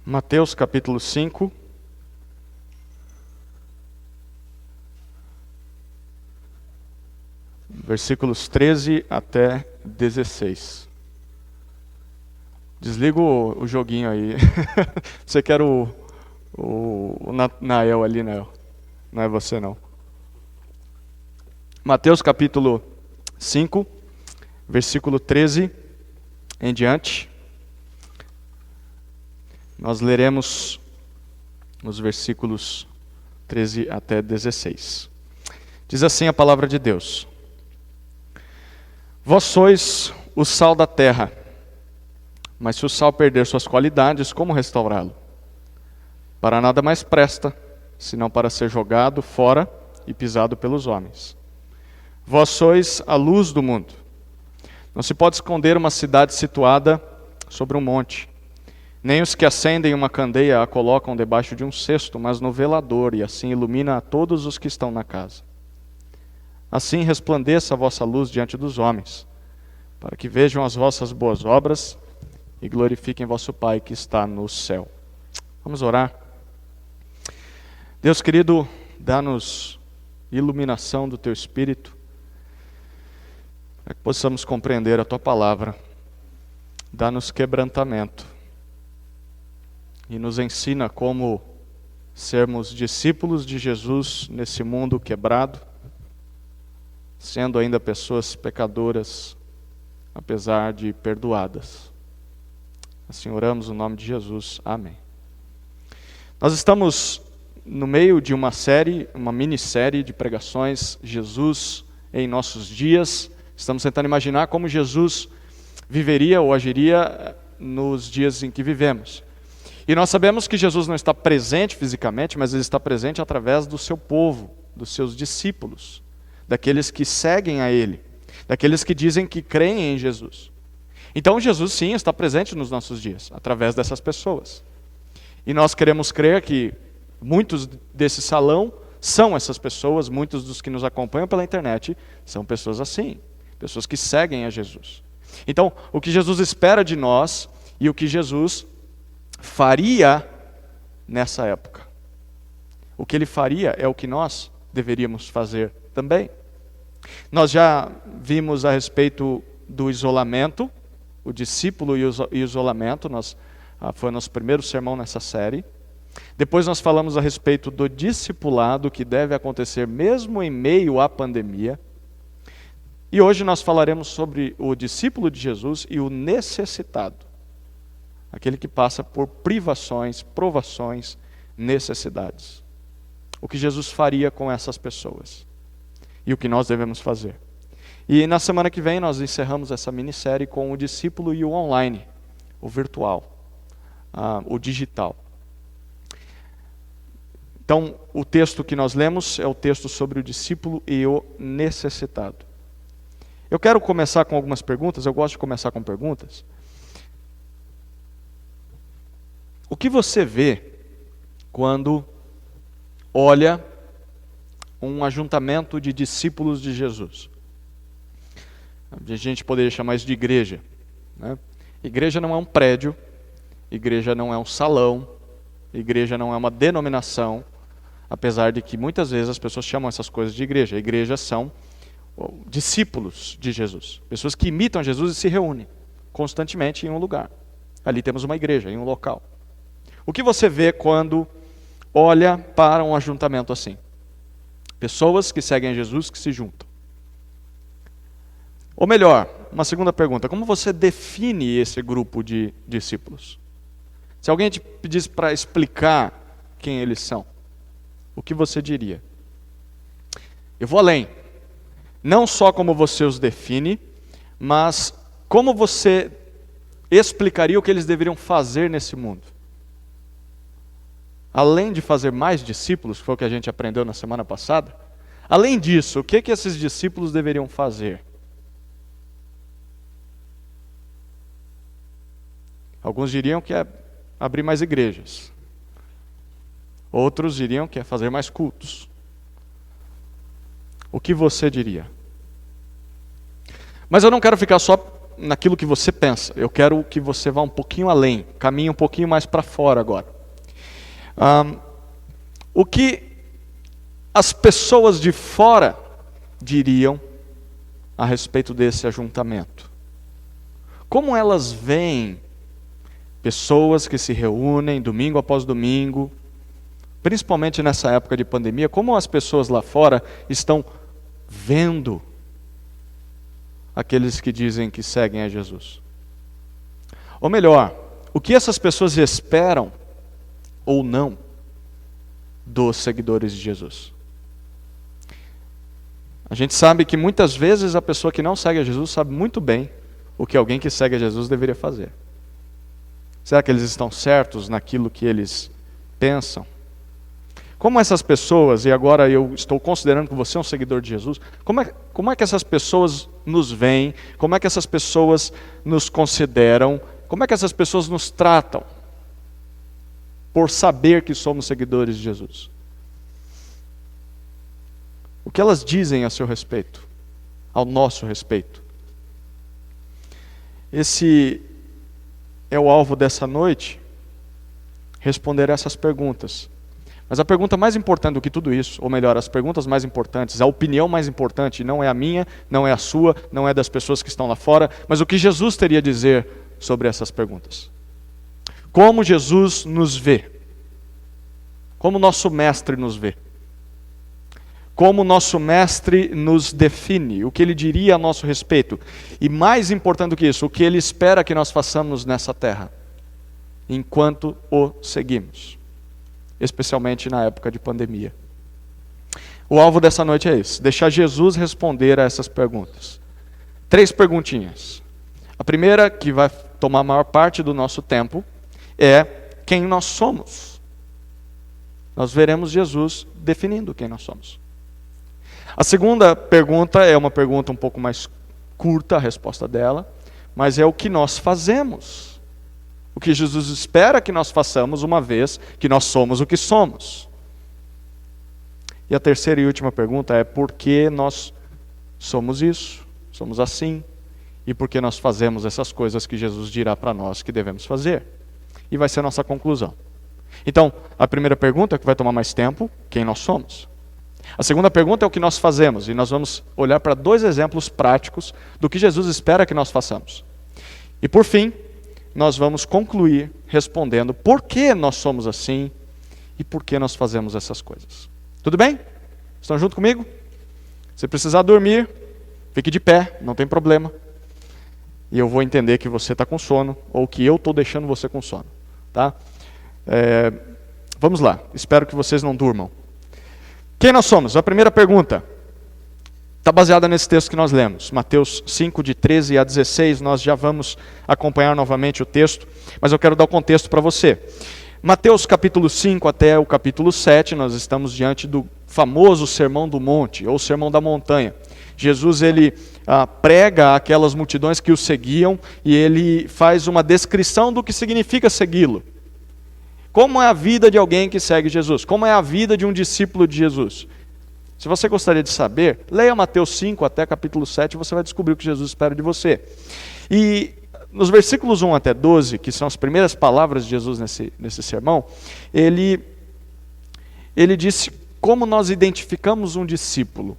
Mateus capítulo 5, versículos 13 até 16. Desliga o joguinho aí. Você quer o Nael ali, Nael. Não é você não. Mateus capítulo 5, versículo 13 em diante. Nós leremos os versículos 13 até 16. Diz assim a palavra de Deus: Vós sois o sal da terra, mas se o sal perder suas qualidades, como restaurá-lo? Para nada mais presta, senão para ser jogado fora e pisado pelos homens. Vós sois a luz do mundo. Não se pode esconder uma cidade situada sobre um monte. Nem os que acendem uma candeia a colocam debaixo de um cesto, mas no velador, e assim ilumina a todos os que estão na casa. Assim resplandeça a vossa luz diante dos homens, para que vejam as vossas boas obras e glorifiquem vosso Pai que está no céu. Vamos orar. Deus querido, dá-nos iluminação do Teu Espírito, para que possamos compreender a Tua palavra. Dá-nos quebrantamento e nos ensina como sermos discípulos de Jesus nesse mundo quebrado, sendo ainda pessoas pecadoras, apesar de perdoadas. Assim oramos no nome de Jesus. Amém. Nós estamos no meio de uma série, uma minissérie de pregações, Jesus em nossos dias. Estamos tentando imaginar como Jesus viveria ou agiria nos dias em que vivemos. E nós sabemos que Jesus não está presente fisicamente, mas Ele está presente através do seu povo, dos seus discípulos, daqueles que seguem a Ele, daqueles que dizem que creem em Jesus. Então Jesus sim está presente nos nossos dias, através dessas pessoas. E nós queremos crer que muitos desse salão são essas pessoas, muitos dos que nos acompanham pela internet são pessoas assim, pessoas que seguem a Jesus. Então, o que Jesus espera de nós e o que Jesus faria nessa época. O que Ele faria é o que nós deveríamos fazer também. Nós já vimos a respeito do isolamento, o discípulo e o isolamento, foi o nosso primeiro sermão nessa série. Depois nós falamos a respeito do discipulado que deve acontecer mesmo em meio à pandemia. E hoje nós falaremos sobre o discípulo de Jesus e o necessitado, aquele que passa por privações, provações, necessidades. O que Jesus faria com essas pessoas e o que nós devemos fazer. E na semana que vem nós encerramos essa minissérie com o discípulo e o online, o virtual, o digital. Então, o texto que nós lemos é o texto sobre o discípulo e o necessitado. Eu quero começar com algumas perguntas, eu gosto de começar com perguntas. O que você vê quando olha um ajuntamento de discípulos de Jesus? A gente poderia chamar isso de igreja, né? Igreja não é um prédio, igreja não é um salão, igreja não é uma denominação, apesar de que muitas vezes as pessoas chamam essas coisas de igreja. Igrejas são discípulos de Jesus, pessoas que imitam Jesus e se reúnem constantemente em um lugar. Ali temos uma igreja, em um local. O que você vê quando olha para um ajuntamento assim? Pessoas que seguem a Jesus, que se juntam. Ou melhor, uma segunda pergunta: como você define esse grupo de discípulos? Se alguém te pedisse para explicar quem eles são, o que você diria? Eu vou além. Não só como você os define, mas como você explicaria o que eles deveriam fazer nesse mundo. Além de fazer mais discípulos, que foi o que a gente aprendeu na semana passada, além disso, o que esses discípulos deveriam fazer? Alguns diriam que é abrir mais igrejas. Outros diriam que é fazer mais cultos. O que você diria? Mas eu não quero ficar só naquilo que você pensa. Eu quero que você vá um pouquinho além, caminhe um pouquinho mais para fora agora. O que as pessoas de fora diriam a respeito desse ajuntamento? Como elas veem pessoas que se reúnem domingo após domingo, principalmente nessa época de pandemia, como as pessoas lá fora estão vendo aqueles que dizem que seguem a Jesus? Ou melhor, o que essas pessoas esperam ou não dos seguidores de Jesus? A gente sabe que muitas vezes a pessoa que não segue a Jesus sabe muito bem o que alguém que segue a Jesus deveria fazer. Será que eles estão certos naquilo que eles pensam? Como essas pessoas, e agora eu estou considerando que você é um seguidor de Jesus, como é que essas pessoas nos veem? Como é que essas pessoas nos consideram? Como é que essas pessoas nos tratam? Por saber que somos seguidores de Jesus. O que elas dizem a seu respeito? Ao nosso respeito? Esse é o alvo dessa noite, responder essas perguntas. Mas a pergunta mais importante do que tudo isso, ou melhor, as perguntas mais importantes, a opinião mais importante, não é a minha, não é a sua, não é das pessoas que estão lá fora, mas o que Jesus teria a dizer sobre essas perguntas. Como Jesus nos vê? Como nosso mestre nos vê? Como nosso mestre nos define? O que ele diria a nosso respeito? E mais importante do que isso, o que ele espera que nós façamos nessa terra, enquanto o seguimos. Especialmente na época de pandemia. O alvo dessa noite é esse, deixar Jesus responder a essas perguntas. 3 perguntinhas. A primeira, que vai tomar a maior parte do nosso tempo, é quem nós somos. Nós veremos Jesus definindo quem nós somos. A segunda pergunta é uma pergunta um pouco mais curta, a resposta dela, mas é o que nós fazemos. O que Jesus espera que nós façamos uma vez que nós somos o que somos. E a terceira e última pergunta é por que nós somos isso, somos assim, e por que nós fazemos essas coisas que Jesus dirá para nós que devemos fazer. E vai ser a nossa conclusão. Então, a primeira pergunta, que vai tomar mais tempo, quem nós somos. A segunda pergunta é o que nós fazemos, e nós vamos olhar para 2 exemplos práticos do que Jesus espera que nós façamos. E por fim, nós vamos concluir respondendo por que nós somos assim e por que nós fazemos essas coisas. Tudo bem? Estão junto comigo? Se precisar dormir, fique de pé, não tem problema. E eu vou entender que você está com sono ou que eu estou deixando você com sono. Tá? Vamos lá, espero que vocês não durmam. Quem nós somos? A primeira pergunta está baseada nesse texto que nós lemos, Mateus 5, de 13 a 16, nós já vamos acompanhar novamente o texto, mas eu quero dar o contexto para você. Mateus capítulo 5 até o capítulo 7, nós estamos diante do famoso Sermão do Monte, ou Sermão da Montanha. Jesus ele prega aquelas multidões que o seguiam, e ele faz uma descrição do que significa segui-lo. Como é a vida de alguém que segue Jesus? Como é a vida de um discípulo de Jesus? Se você gostaria de saber, leia Mateus 5 até capítulo 7, você vai descobrir o que Jesus espera de você. E nos versículos 1 até 12, que são as primeiras palavras de Jesus nesse sermão, ele disse como nós identificamos um discípulo.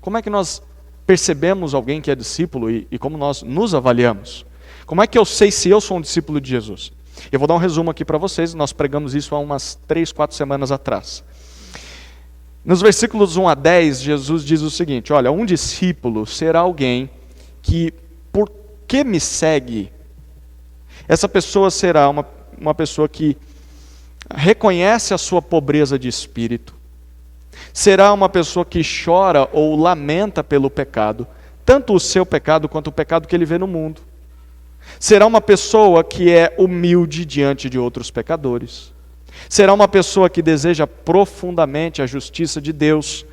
Como é que nós percebemos alguém que é discípulo e como nós nos avaliamos? Como é que eu sei se eu sou um discípulo de Jesus? Eu vou dar um resumo aqui para vocês, nós pregamos isso há umas 3, 4 semanas atrás. Nos versículos 1 a 10, Jesus diz o seguinte, olha, um discípulo será alguém que, porque me segue, essa pessoa será uma pessoa que reconhece a sua pobreza de espírito, será uma pessoa que chora ou lamenta pelo pecado, tanto o seu pecado quanto o pecado que ele vê no mundo. Será uma pessoa que é humilde diante de outros pecadores. Será uma pessoa que deseja profundamente a justiça de Deus.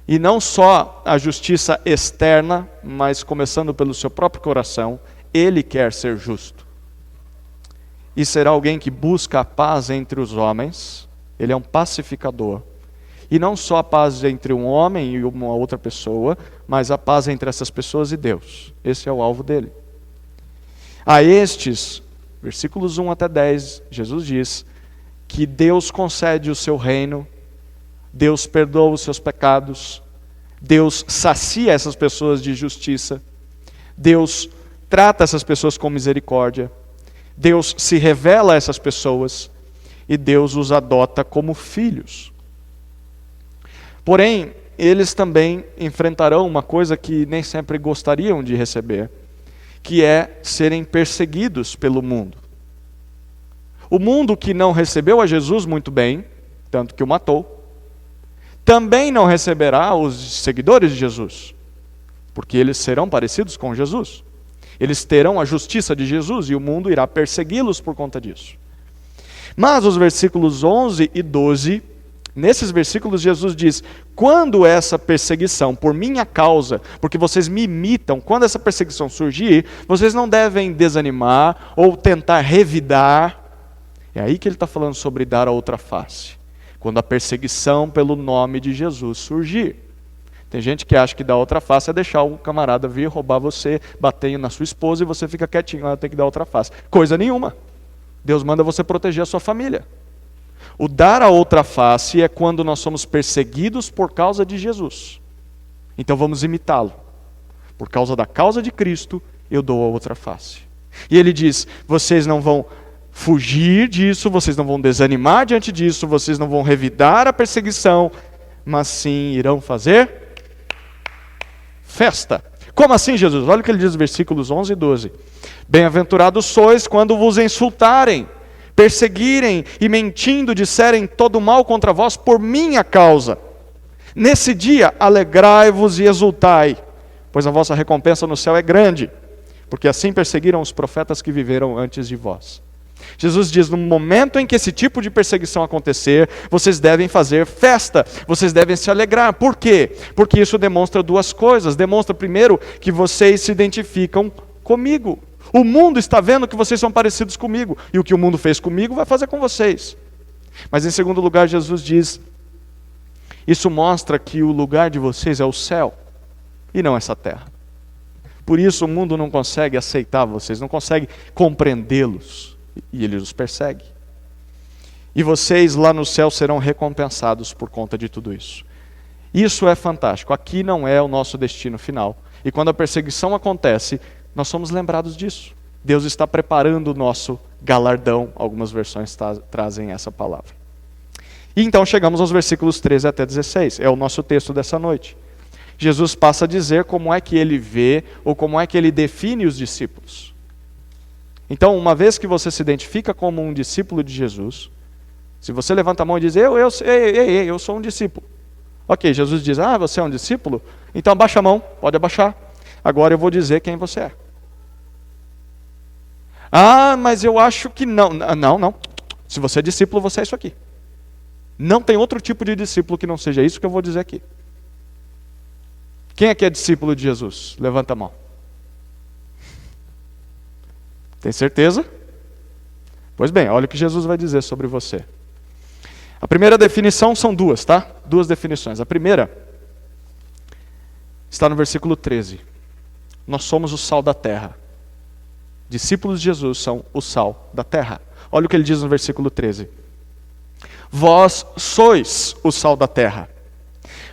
E não só a justiça externa, mas começando pelo seu próprio coração, ele quer ser justo. E será alguém que busca a paz entre os homens, ele é um pacificador. E não só a paz entre um homem e uma outra pessoa, mas a paz entre essas pessoas e Deus. Esse é o alvo dele. A estes, versículos 1 até 10, Jesus diz que Deus concede o seu reino, Deus perdoa os seus pecados, Deus sacia essas pessoas de justiça, Deus trata essas pessoas com misericórdia, Deus se revela a essas pessoas e Deus os adota como filhos. Porém, eles também enfrentarão uma coisa que nem sempre gostariam de receber, que é serem perseguidos pelo mundo. O mundo que não recebeu a Jesus muito bem, tanto que o matou, também não receberá os seguidores de Jesus, porque eles serão parecidos com Jesus. Eles terão a justiça de Jesus e o mundo irá persegui-los por conta disso. Mas os versículos 11 e 12, nesses versículos Jesus diz: quando essa perseguição por minha causa, porque vocês me imitam, quando essa perseguição surgir, vocês não devem desanimar ou tentar revidar. É aí que ele está falando sobre dar a outra face. Quando a perseguição pelo nome de Jesus surgir. Tem gente que acha que dar outra face é deixar o camarada vir roubar você, bater na sua esposa e você fica quietinho, ela tem que dar outra face. Coisa nenhuma. Deus manda você proteger a sua família. O dar a outra face é quando nós somos perseguidos por causa de Jesus. Então vamos imitá-lo. Por causa da causa de Cristo, eu dou a outra face. E ele diz, vocês não vão fugir disso, vocês não vão desanimar diante disso, vocês não vão revidar a perseguição, mas sim irão fazer festa. Como assim, Jesus? Olha o que ele diz nos versículos 11 e 12. Bem-aventurados sois quando vos insultarem, perseguirem e mentindo disserem todo mal contra vós por minha causa. Nesse dia alegrai-vos e exultai, pois a vossa recompensa no céu é grande, porque assim perseguiram os profetas que viveram antes de vós. Jesus diz, no momento em que esse tipo de perseguição acontecer, vocês devem fazer festa, vocês devem se alegrar. Por quê? Porque isso demonstra duas coisas. Demonstra, primeiro, que vocês se identificam comigo. O mundo está vendo que vocês são parecidos comigo, e o que o mundo fez comigo vai fazer com vocês. Mas em segundo lugar, Jesus diz, isso mostra que o lugar de vocês é o céu, e não essa terra. Por isso o mundo não consegue aceitar vocês, não consegue compreendê-los. E ele os persegue. E vocês lá no céu serão recompensados por conta de tudo isso. Isso é fantástico. Aqui não é o nosso destino final. E quando a perseguição acontece, nós somos lembrados disso. Deus está preparando o nosso galardão. Algumas versões trazem essa palavra. E então chegamos aos versículos 13 até 16. É o nosso texto dessa noite. Jesus passa a dizer como é que ele vê, ou como é que ele define os discípulos. Então, uma vez que você se identifica como um discípulo de Jesus, se você levanta a mão e diz, eu sou um discípulo. Ok, Jesus diz, você é um discípulo? Então abaixa a mão, pode abaixar. Agora eu vou dizer quem você é. Mas eu acho que não. Não. Se você é discípulo, você é isso aqui. Não tem outro tipo de discípulo que não seja isso que eu vou dizer aqui. Quem aqui é discípulo de Jesus? Levanta a mão. Tem certeza? Pois bem, olha o que Jesus vai dizer sobre você. A primeira definição são duas, tá? Duas definições. A primeira está no versículo 13. Nós somos o sal da terra. Discípulos de Jesus são o sal da terra. Olha o que ele diz no versículo 13. Vós sois o sal da terra.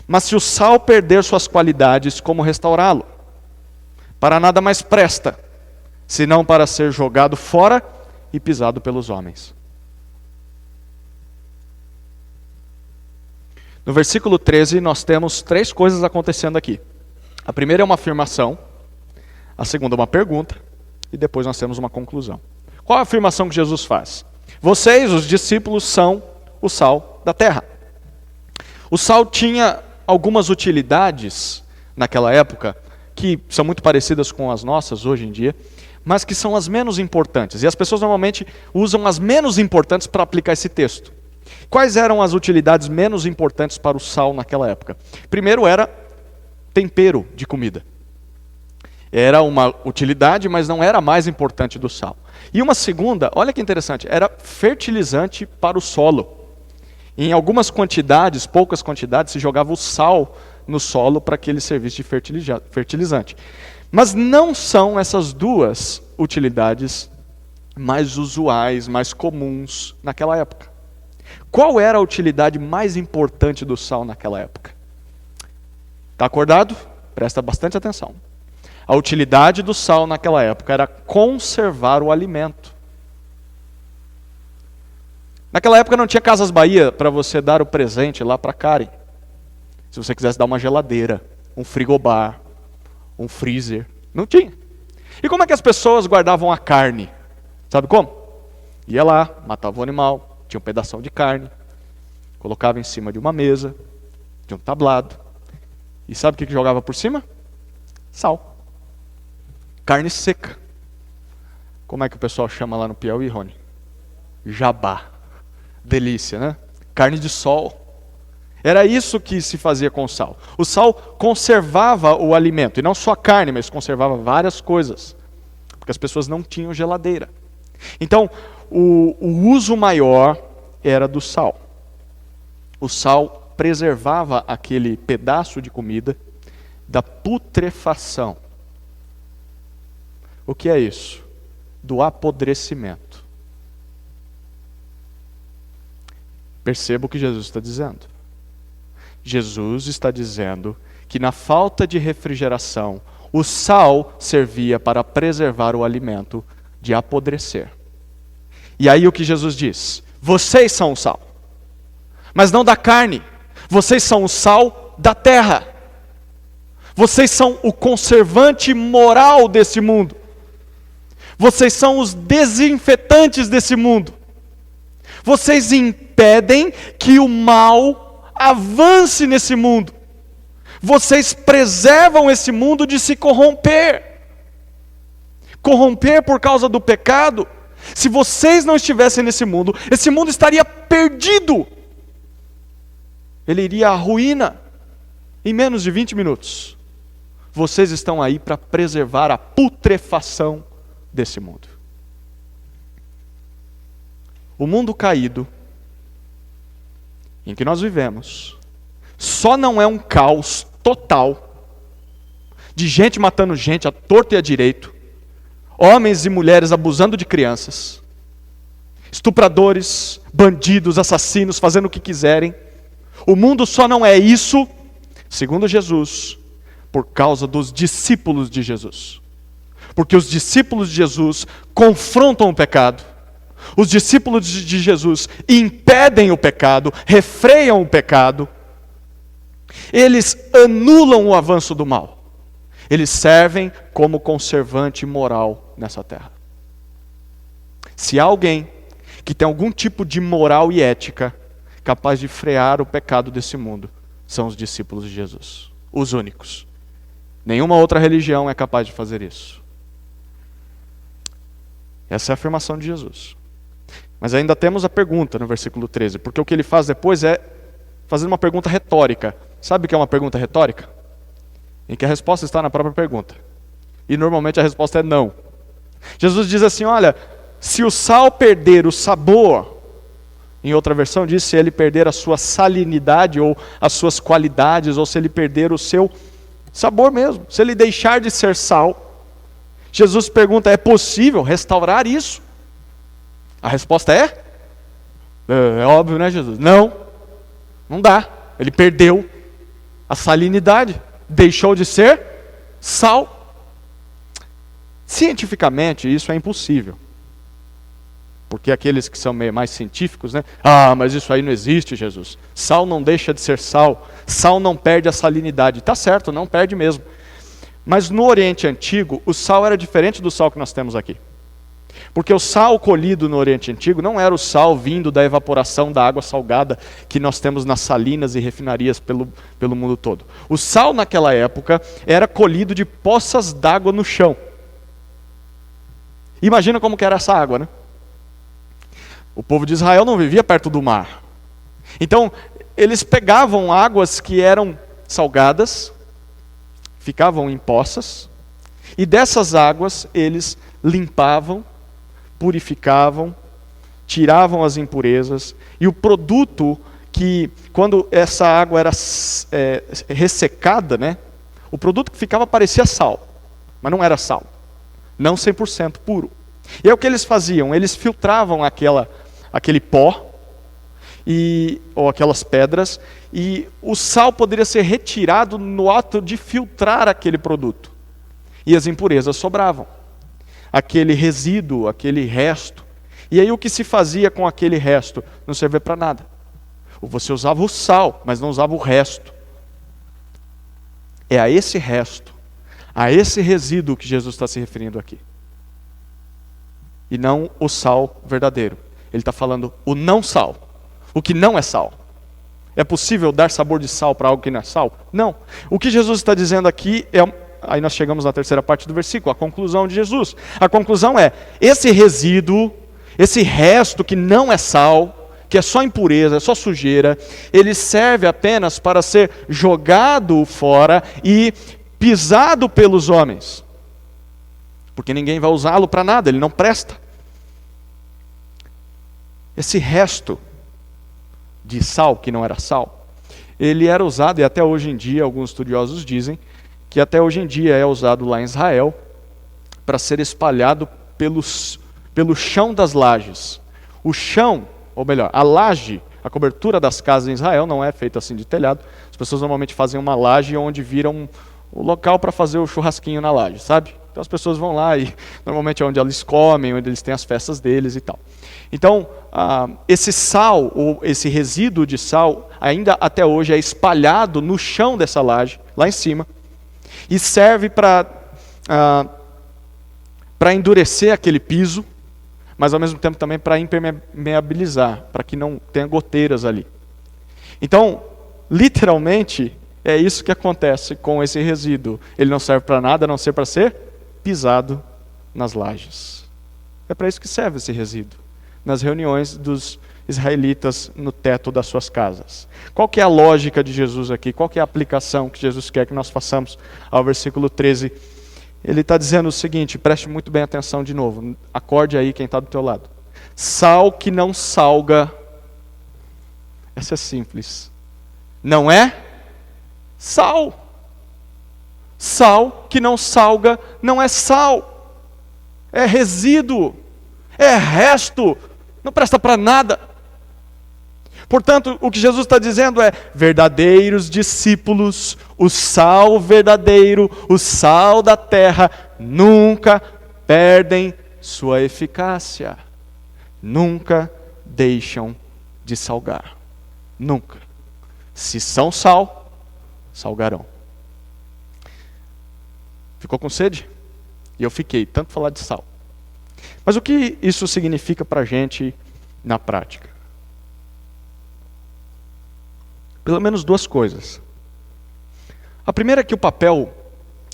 Mas se o sal perder suas qualidades, como restaurá-lo? Para nada mais presta, senão para ser jogado fora e pisado pelos homens. No versículo 13, nós temos três coisas acontecendo aqui. A primeira é uma afirmação, a segunda é uma pergunta, e depois nós temos uma conclusão. Qual a afirmação que Jesus faz? Vocês, os discípulos, são o sal da terra. O sal tinha algumas utilidades naquela época, que são muito parecidas com as nossas hoje em dia, mas que são as menos importantes. E as pessoas normalmente usam as menos importantes para aplicar esse texto. Quais eram as utilidades menos importantes para o sal naquela época? Primeiro era tempero de comida. Era uma utilidade, mas não era a mais importante do sal. E uma segunda, olha que interessante, era fertilizante para o solo. Em algumas quantidades, poucas quantidades, se jogava o sal no solo para que ele servisse de fertilizante. Mas não são essas duas utilidades mais usuais, mais comuns naquela época. Qual era a utilidade mais importante do sal naquela época? Está acordado? Presta bastante atenção. A utilidade do sal naquela época era conservar o alimento. Naquela época não tinha Casas Bahia para você dar o presente lá para Karen. Se você quisesse dar uma geladeira, um frigobar, um freezer. Não tinha. E como é que as pessoas guardavam a carne? Sabe como? Ia lá, matava o animal, tinha um pedação de carne, colocava em cima de uma mesa, de um tablado. E sabe o que jogava por cima? Sal. Carne seca. Como é que o pessoal chama lá no Piauí, Rony? Jabá. Delícia, né? Carne de sol. Era isso que se fazia com o sal. O sal conservava o alimento, e não só a carne, mas conservava várias coisas. Porque as pessoas não tinham geladeira. Então, o uso maior era do sal. O sal preservava aquele pedaço de comida da putrefação. O que é isso? Do apodrecimento. Perceba o que Jesus está dizendo. Jesus está dizendo que na falta de refrigeração, o sal servia para preservar o alimento de apodrecer. E aí o que Jesus diz? Vocês são o sal, mas não da carne. Vocês são o sal da terra. Vocês são o conservante moral desse mundo. Vocês são os desinfetantes desse mundo. Vocês impedem que o mal avance nesse mundo. Vocês preservam esse mundo de se corromper. Corromper por causa do pecado. Se vocês não estivessem nesse mundo, esse mundo estaria perdido. Ele iria à ruína em menos de 20 minutos. Vocês estão aí para preservar a putrefação desse mundo. O mundo caído em que nós vivemos só não é um caos total de gente matando gente à torto e à direito, homens e mulheres abusando de crianças, estupradores, bandidos, assassinos, fazendo o que quiserem. O mundo só não é isso, segundo Jesus, por causa dos discípulos de Jesus. Porque os discípulos de Jesus confrontam o pecado. Os discípulos de Jesus impedem o pecado, refreiam o pecado. Eles anulam o avanço do mal. Eles servem como conservante moral nessa terra. Se há alguém que tem algum tipo de moral e ética capaz de frear o pecado desse mundo, são os discípulos de Jesus. Os únicos. Nenhuma outra religião é capaz de fazer isso. Essa é a afirmação de Jesus. Mas ainda temos a pergunta no versículo 13, porque o que ele faz depois é fazer uma pergunta retórica. Sabe o que é uma pergunta retórica? Em que a resposta está na própria pergunta. E normalmente a resposta é não. Jesus diz assim, olha, se o sal perder o sabor, em outra versão diz, se ele perder a sua salinidade ou as suas qualidades, ou se ele perder o seu sabor mesmo, se ele deixar de ser sal, Jesus pergunta, é possível restaurar isso? A resposta é? É óbvio, né, Jesus? Não dá. Ele perdeu a salinidade, deixou de ser sal. Cientificamente, isso é impossível. Porque aqueles que são meio mais científicos, né? Ah, mas isso aí não existe, Jesus. Sal não deixa de ser sal. Sal não perde a salinidade. Tá certo, não perde mesmo. Mas no Oriente Antigo, o sal era diferente do sal que nós temos aqui. Porque o sal colhido no Oriente Antigo não era o sal vindo da evaporação da água salgada que nós temos nas salinas e refinarias pelo mundo todo. O sal naquela época era colhido de poças d'água no chão. Imagina como que era essa água, né? O povo de Israel não vivia perto do mar. Então, eles pegavam águas que eram salgadas, ficavam em poças, e dessas águas eles limpavam, purificavam, tiravam as impurezas, e o produto que, quando essa água era ressecada, né, o produto que ficava parecia sal, mas não era sal. não 100% puro. E é o que eles faziam, eles filtravam aquele pó, ou aquelas pedras, e o sal poderia ser retirado no ato de filtrar aquele produto. E as impurezas sobravam. Aquele resíduo, aquele resto. E aí o que se fazia com aquele resto? Não servia para nada. Você usava o sal, mas não usava o resto. É a esse resto, a esse resíduo que Jesus está se referindo aqui. E não o sal verdadeiro. Ele está falando o não sal, o que não é sal. É possível dar sabor de sal para algo que não é sal? Não. O que Jesus está dizendo aqui é... Aí nós chegamos na terceira parte do versículo, a conclusão de Jesus. A conclusão é, esse resíduo, esse resto que não é sal, que é só impureza, é só sujeira, ele serve apenas para ser jogado fora e pisado pelos homens. Porque ninguém vai usá-lo para nada, ele não presta. Esse resto de sal, que não era sal, ele era usado, e até hoje em dia, alguns estudiosos dizem, que até hoje em dia é usado lá em Israel, para ser espalhado pelo chão das lajes. O chão, ou melhor, a laje, a cobertura das casas em Israel não é feita assim de telhado. As pessoas normalmente fazem uma laje onde viram o local para fazer o churrasquinho na laje, sabe? Então as pessoas vão lá e normalmente é onde eles comem, onde eles têm as festas deles e tal. Então, esse sal, ou esse resíduo de sal, ainda até hoje é espalhado no chão dessa laje, lá em cima, e serve para endurecer aquele piso, mas ao mesmo tempo também para impermeabilizar, para que não tenha goteiras ali. Então, literalmente, é isso que acontece com esse resíduo. Ele não serve para nada, a não ser para ser pisado nas lajes. É para isso que serve esse resíduo, nas reuniões dos israelitas no teto das suas casas. Qual que é a lógica de Jesus aqui? Qual que é a aplicação que Jesus quer que nós façamos ao versículo 13? Ele está dizendo o seguinte, preste muito bem atenção de novo, acorde aí quem está do teu lado. Sal que não salga, essa é simples, não é sal. Sal que não salga não é sal, é resíduo, é resto, não presta para nada. Portanto, o que Jesus está dizendo é, verdadeiros discípulos, o sal verdadeiro, o sal da terra, nunca perdem sua eficácia. Nunca deixam de salgar. Nunca. Se são sal, salgarão. Ficou com sede? E eu fiquei, tanto falar de sal. Mas o que isso significa para a gente na prática? Pelo menos duas coisas. A primeira é que o papel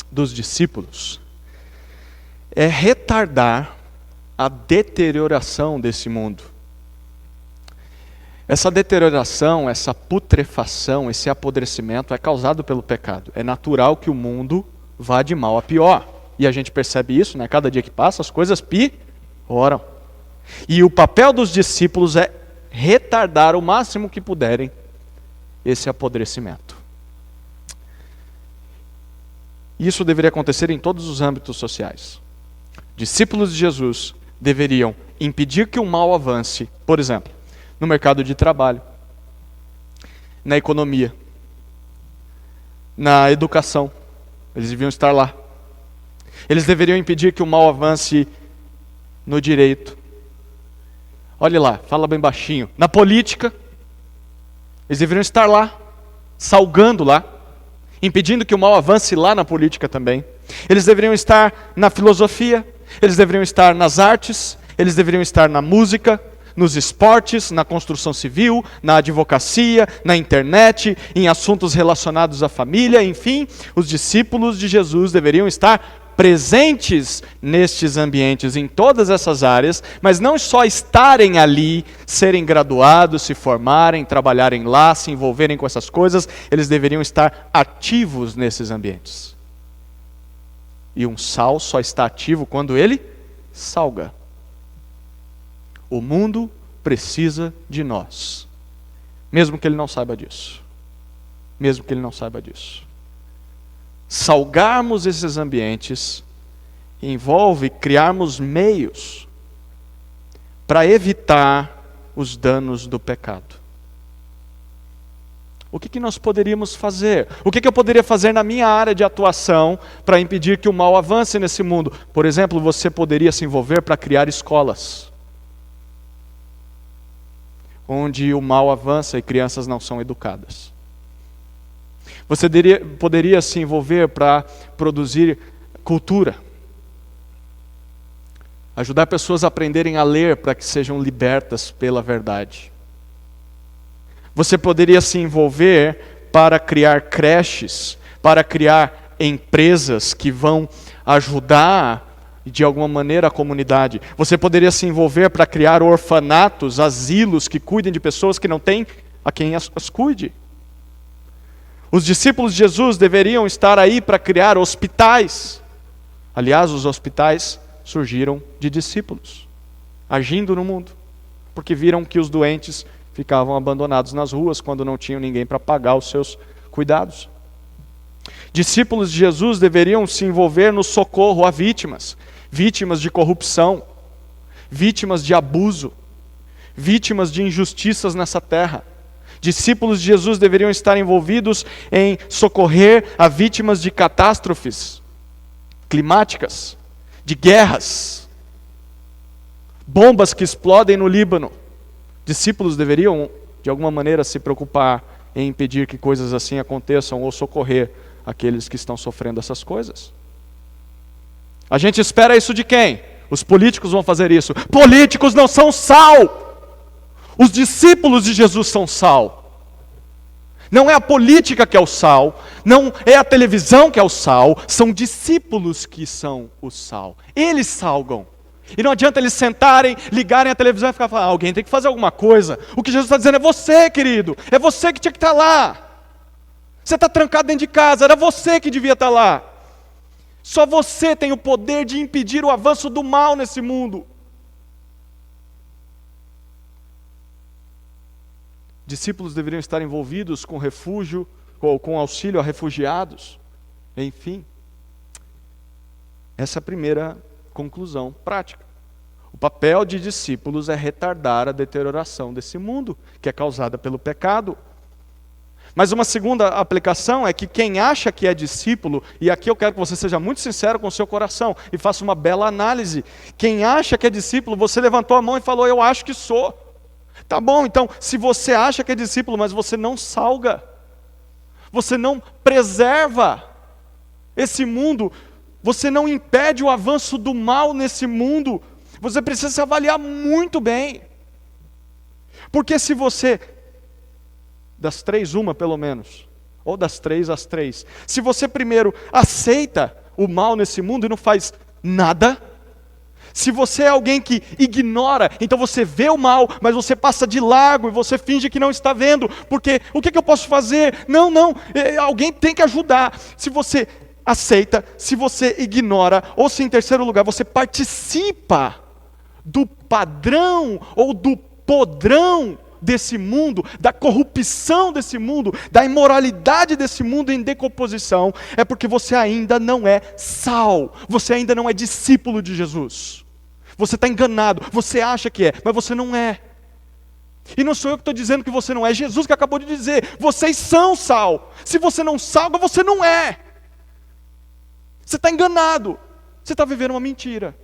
dos discípulos é retardar a deterioração desse mundo. Essa deterioração, essa putrefação, esse apodrecimento é causado pelo pecado. É natural que o mundo vá de mal a pior. E a gente percebe isso, né? Cada dia que passa as coisas pioram. E o papel dos discípulos é retardar o máximo que puderem esse apodrecimento. Isso deveria acontecer em todos os âmbitos sociais. Discípulos de Jesus deveriam impedir que o mal avance, por exemplo, no mercado de trabalho, na economia, na educação. Eles deviam estar lá. Eles deveriam impedir que o mal avance no direito. Olhe lá, fala bem baixinho. Na política, eles deveriam estar lá, salgando lá, impedindo que o mal avance lá na política também. Eles deveriam estar na filosofia, eles deveriam estar nas artes, eles deveriam estar na música, nos esportes, na construção civil, na advocacia, na internet, em assuntos relacionados à família, enfim, os discípulos de Jesus deveriam estar presentes nestes ambientes, em todas essas áreas, mas não só estarem ali, serem graduados, se formarem, trabalharem lá, se envolverem com essas coisas, eles deveriam estar ativos nesses ambientes. E um sal só está ativo quando ele salga. O mundo precisa de nós, mesmo que ele não saiba disso. Mesmo que ele não saiba disso. Salgarmos esses ambientes envolve criarmos meios para evitar os danos do pecado. O que nós poderíamos fazer? O que eu poderia fazer na minha área de atuação para impedir que o mal avance nesse mundo? Por exemplo, você poderia se envolver para criar escolas onde o mal avança e crianças não são educadas. Você poderia se envolver para produzir cultura. Ajudar pessoas a aprenderem a ler para que sejam libertas pela verdade. Você poderia se envolver para criar creches, para criar empresas que vão ajudar de alguma maneira a comunidade. Você poderia se envolver para criar orfanatos, asilos que cuidem de pessoas que não têm a quem as cuide. Os discípulos de Jesus deveriam estar aí para criar hospitais. Aliás, os hospitais surgiram de discípulos, agindo no mundo, porque viram que os doentes ficavam abandonados nas ruas quando não tinham ninguém para pagar os seus cuidados. Discípulos de Jesus deveriam se envolver no socorro a vítimas, vítimas de corrupção, vítimas de abuso, vítimas de injustiças nessa terra. Discípulos de Jesus deveriam estar envolvidos em socorrer a vítimas de catástrofes climáticas, de guerras, bombas que explodem no Líbano. Discípulos deveriam, de alguma maneira, se preocupar em impedir que coisas assim aconteçam ou socorrer aqueles que estão sofrendo essas coisas. A gente espera isso de quem? Os políticos vão fazer isso. Políticos não são sal. Os discípulos de Jesus são sal. Não é a política que é o sal, não é a televisão que é o sal, são discípulos que são o sal. Eles salgam. E não adianta eles sentarem, ligarem a televisão e ficar falando, alguém tem que fazer alguma coisa. O que Jesus está dizendo é você, querido. É você que tinha que estar lá. Você está trancado dentro de casa, era você que devia estar lá. Só você tem o poder de impedir o avanço do mal nesse mundo. Discípulos deveriam estar envolvidos com refúgio, ou com auxílio a refugiados. Enfim, essa é a primeira conclusão prática. O papel de discípulos é retardar a deterioração desse mundo, que é causada pelo pecado. Mas uma segunda aplicação é que quem acha que é discípulo, e aqui eu quero que você seja muito sincero com o seu coração, e faça uma bela análise. Quem acha que é discípulo, você levantou a mão e falou, eu acho que sou. Tá bom, então, se você acha que é discípulo, mas você não salga, você não preserva esse mundo, você não impede o avanço do mal nesse mundo, você precisa se avaliar muito bem. Porque se você, das três, uma pelo menos, ou das três, as três, se você primeiro aceita o mal nesse mundo e não faz nada, se você é alguém que ignora, então você vê o mal, mas você passa de largo e você finge que não está vendo, porque o que eu posso fazer? Não, alguém tem que ajudar. Se você aceita, se você ignora, ou se em terceiro lugar você participa do padrão ou do podrão desse mundo, da corrupção desse mundo, da imoralidade desse mundo em decomposição, é porque você ainda não é sal, você ainda não é discípulo de Jesus. Você está enganado, você acha que é, mas você não é. E não sou eu que estou dizendo que você não é, Jesus que acabou de dizer, vocês são sal. Se você não salga, você não é. Você está enganado, você está vivendo uma mentira.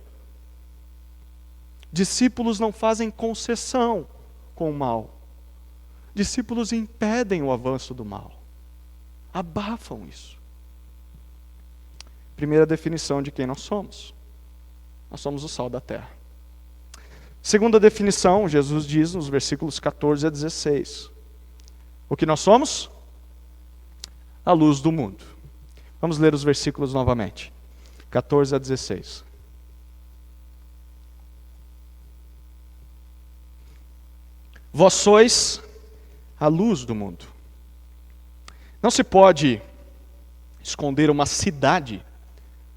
Discípulos não fazem concessão com o mal. Discípulos impedem o avanço do mal. Abafam isso. Primeira definição de quem nós somos. Nós somos o sal da terra. Segunda definição, Jesus diz nos versículos 14 a 16. O que nós somos? A luz do mundo. Vamos ler os versículos novamente. 14 a 16. Vós sois a luz do mundo. Não se pode esconder uma cidade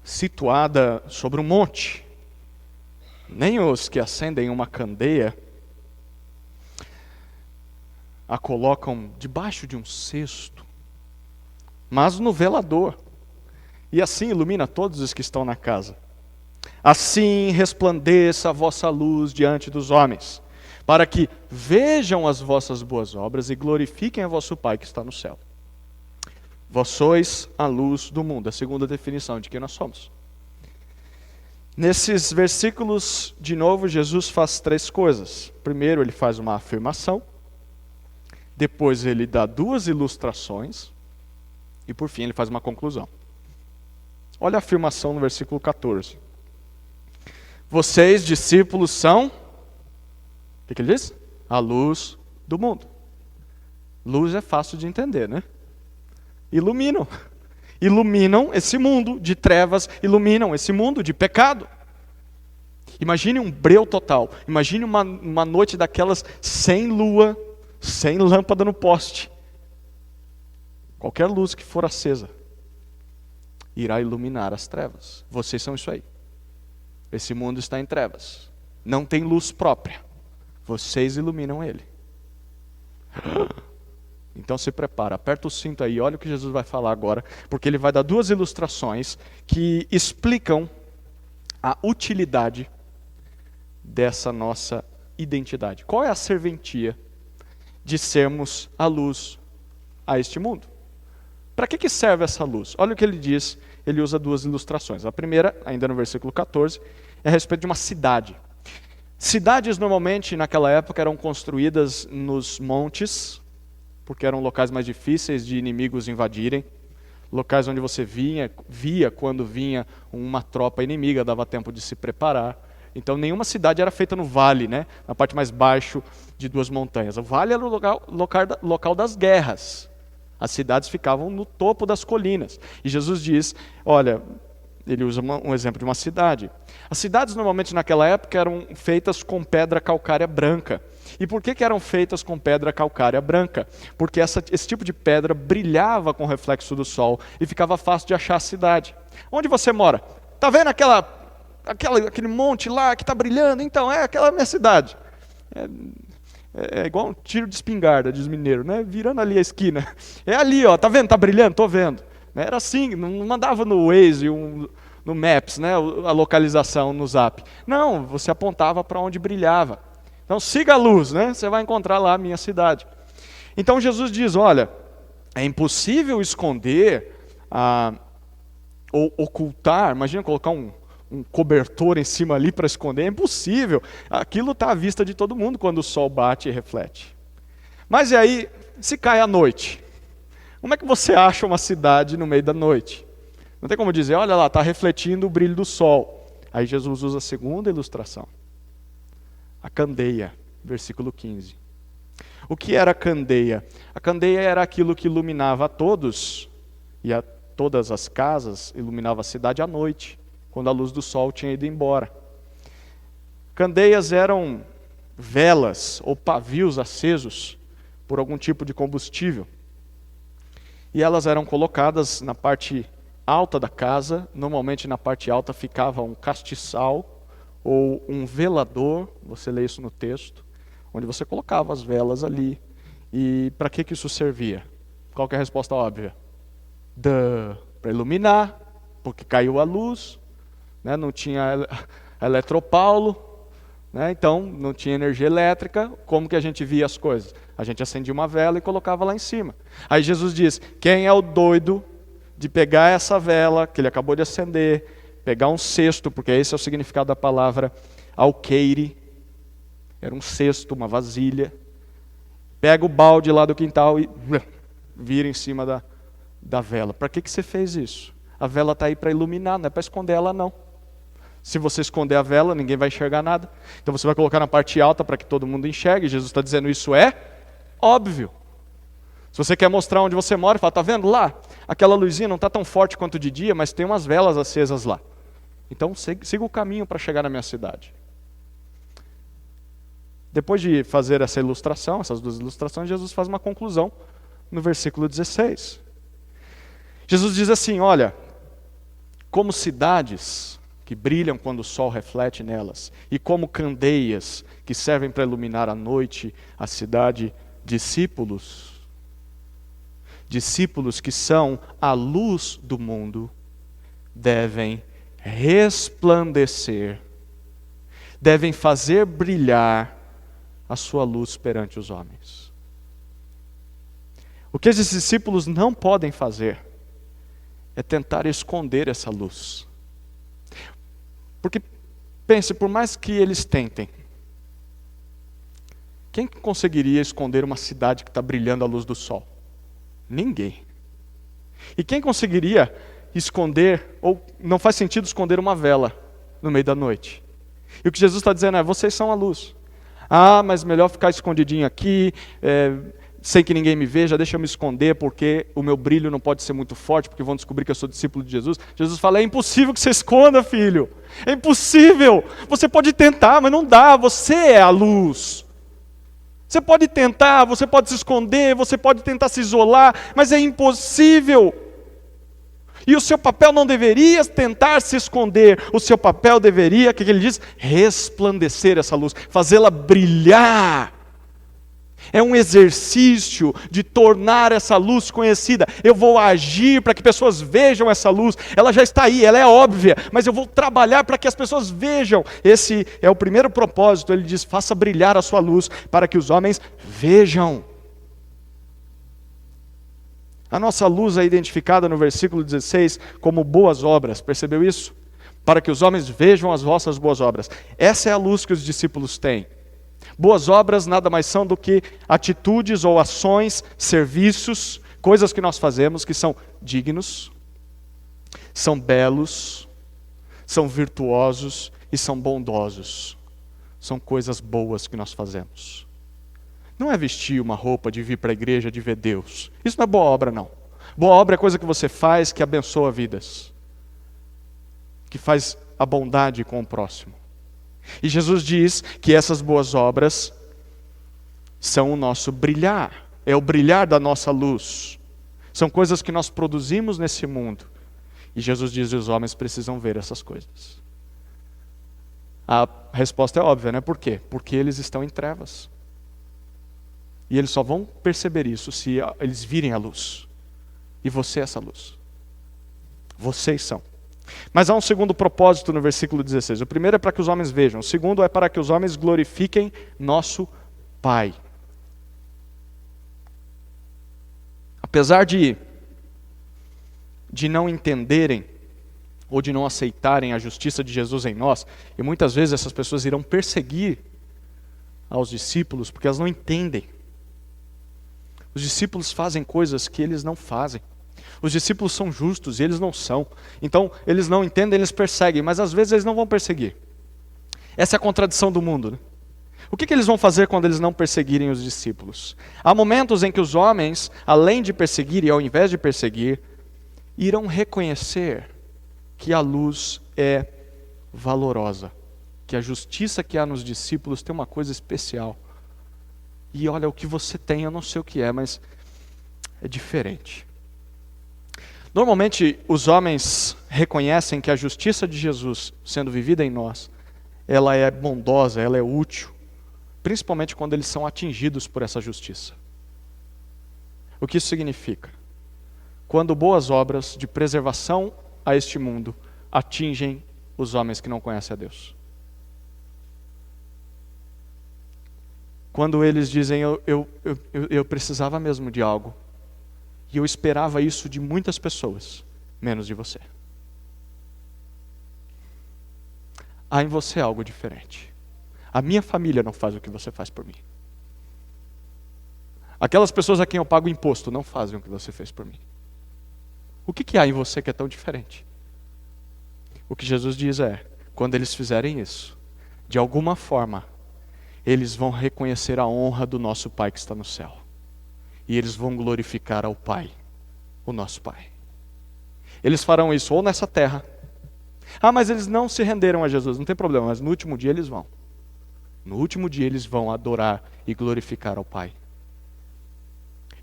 situada sobre um monte. Nem os que acendem uma candeia a colocam debaixo de um cesto, mas no velador, e assim ilumina todos os que estão na casa. Assim resplandeça a vossa luz diante dos homens, para que vejam as vossas boas obras e glorifiquem a vosso Pai que está no céu. Vós sois a luz do mundo, a segunda definição de quem nós somos. Nesses versículos, de novo, Jesus faz três coisas. Primeiro, ele faz uma afirmação. Depois, ele dá duas ilustrações. E, por fim, ele faz uma conclusão. Olha a afirmação no versículo 14. Vocês, discípulos, são... O que ele diz? A luz do mundo. Luz é fácil de entender, né? Iluminam. Iluminam esse mundo de trevas, iluminam esse mundo de pecado. Imagine um breu total. Imagine uma noite daquelas sem lua, sem lâmpada no poste. Qualquer luz que for acesa irá iluminar as trevas. Vocês são isso aí. Esse mundo está em trevas. Não tem luz própria. Vocês iluminam ele. Então se prepara, aperta o cinto aí, olha o que Jesus vai falar agora, porque ele vai dar duas ilustrações que explicam a utilidade dessa nossa identidade. Qual é a serventia de sermos a luz a este mundo? Para que serve essa luz? Olha o que ele diz, ele usa duas ilustrações. A primeira, ainda no versículo 14, é a respeito de uma cidade. Cidades normalmente naquela época eram construídas nos montes, porque eram locais mais difíceis de inimigos invadirem, locais onde você via quando vinha uma tropa inimiga, dava tempo de se preparar. Então nenhuma cidade era feita no vale, né? Na parte mais baixo de duas montanhas. O vale era o local das guerras. As cidades ficavam no topo das colinas. E Jesus diz, olha, ele usa um exemplo de uma cidade. As cidades normalmente naquela época eram feitas com pedra calcária branca. E por que eram feitas com pedra calcária branca? Porque esse tipo de pedra brilhava com o reflexo do sol e ficava fácil de achar a cidade. Onde você mora? Está vendo aquele monte lá que está brilhando? Então, aquela é a minha cidade. É igual um tiro de espingarda, diz mineiro, né? Virando ali a esquina. É ali, ó, tá vendo? Tá brilhando? Estou vendo. Era assim, não mandava no Waze, no Maps, né? A localização no Zap. Não, você apontava para onde brilhava. Então siga a luz, né? Você vai encontrar lá a minha cidade. Então Jesus diz, olha, é impossível esconder, ou ocultar, imagina colocar um cobertor em cima ali para esconder, é impossível. Aquilo está à vista de todo mundo quando o sol bate e reflete. Mas e aí, se cai à noite? Como é que você acha uma cidade no meio da noite? Não tem como dizer, olha lá, está refletindo o brilho do sol. Aí Jesus usa a segunda ilustração. A candeia, versículo 15. O que era a candeia? A candeia era aquilo que iluminava a todos, e a todas as casas, iluminava a cidade à noite, quando a luz do sol tinha ido embora. Candeias eram velas ou pavios acesos por algum tipo de combustível. E elas eram colocadas na parte alta da casa, normalmente na parte alta ficava um castiçal, ou um velador, você lê isso no texto, onde você colocava as velas ali. E para que isso servia? Qual que é a resposta óbvia? Para iluminar, porque caiu a luz, né? Não tinha eletropaulo, né? Então não tinha energia elétrica. Como que a gente via as coisas? A gente acendia uma vela e colocava lá em cima. Aí Jesus diz, quem é o doido de pegar essa vela que ele acabou de acender, pegar um cesto, porque esse é o significado da palavra alqueire, era um cesto, uma vasilha, pega o balde lá do quintal e vira em cima da vela. Para que você fez isso? A vela está aí para iluminar, não é para esconder ela não. Se você esconder a vela, ninguém vai enxergar nada. Então você vai colocar na parte alta para que todo mundo enxergue. Jesus está dizendo, isso é óbvio. Se você quer mostrar onde você mora, fala, está vendo lá? Aquela luzinha não está tão forte quanto de dia, mas tem umas velas acesas lá. Então siga o caminho para chegar na minha cidade. Depois de fazer essa ilustração, essas duas ilustrações, Jesus faz uma conclusão no versículo 16. Jesus diz assim, olha, como cidades que brilham quando o sol reflete nelas, e como candeias que servem para iluminar à noite a cidade, discípulos que são a luz do mundo, devem resplandecer, devem fazer brilhar a sua luz perante os homens. O que esses discípulos não podem fazer é tentar esconder essa luz. Porque, pense, por mais que eles tentem, quem conseguiria esconder uma cidade que está brilhando à luz do sol? Ninguém. E quem conseguiria esconder, ou não faz sentido esconder uma vela no meio da noite? E o que Jesus está dizendo é, vocês são a luz. Ah, mas melhor ficar escondidinho aqui, sem que ninguém me veja, deixa eu me esconder, porque o meu brilho não pode ser muito forte, porque vão descobrir que eu sou discípulo de Jesus. Jesus fala, é impossível que você esconda, filho. É impossível. Você pode tentar, mas não dá, você é a luz. Você pode tentar, você pode se esconder, você pode tentar se isolar, mas é impossível. E o seu papel não deveria tentar se esconder, o seu papel deveria, o que ele diz? Resplandecer essa luz, fazê-la brilhar. É um exercício de tornar essa luz conhecida. Eu vou agir para que pessoas vejam essa luz. Ela já está aí, ela é óbvia, mas eu vou trabalhar para que as pessoas vejam. Esse é o primeiro propósito. Ele diz, faça brilhar a sua luz para que os homens vejam. A nossa luz é identificada no versículo 16 como boas obras. Percebeu isso? Para que os homens vejam as vossas boas obras. Essa é a luz que os discípulos têm. Boas obras nada mais são do que atitudes ou ações, serviços, coisas que nós fazemos que são dignos, são belos, são virtuosos e são bondosos. São coisas boas que nós fazemos. Não é vestir uma roupa de vir para a igreja, de ver Deus. Isso não é boa obra, não. Boa obra é coisa que você faz que abençoa vidas, que faz a bondade com o próximo. E Jesus diz que essas boas obras são o nosso brilhar, é o brilhar da nossa luz. São coisas que nós produzimos nesse mundo. E Jesus diz que os homens precisam ver essas coisas. A resposta é óbvia, né? Por quê? Porque eles estão em trevas. E eles só vão perceber isso se eles virem a luz. E você é essa luz. Vocês são. Mas há um segundo propósito no versículo 16. O primeiro é para que os homens vejam. O segundo é para que os homens glorifiquem nosso Pai. Apesar de não entenderem ou de não aceitarem a justiça de Jesus em nós, e muitas vezes essas pessoas irão perseguir aos discípulos porque elas não entendem. Os discípulos fazem coisas que eles não fazem. Os discípulos são justos e eles não são. Então, eles não entendem, eles perseguem, mas às vezes eles não vão perseguir. Essa é a contradição do mundo, né? O que eles vão fazer quando eles não perseguirem os discípulos? Há momentos em que os homens, além de perseguir e ao invés de perseguir, irão reconhecer que a luz é valorosa, que a justiça que há nos discípulos tem uma coisa especial. E olha, o que você tem, eu não sei o que é, mas é diferente. Normalmente, os homens reconhecem que a justiça de Jesus, sendo vivida em nós, ela é bondosa, ela é útil, principalmente quando eles são atingidos por essa justiça. O que isso significa? Quando boas obras de preservação a este mundo atingem os homens que não conhecem a Deus. Quando eles dizem, eu precisava mesmo de algo, e eu esperava isso de muitas pessoas, menos de você. Há em você algo diferente. A minha família não faz o que você faz por mim. Aquelas pessoas a quem eu pago imposto não fazem o que você fez por mim. O que há em você que é tão diferente? O que Jesus diz é, quando eles fizerem isso, de alguma forma, eles vão reconhecer a honra do nosso Pai que está no céu. E eles vão glorificar ao Pai, o nosso Pai. Eles farão isso ou nessa terra. Ah, mas eles não se renderam a Jesus. Não tem problema, mas no último dia eles vão. No último dia eles vão adorar e glorificar ao Pai.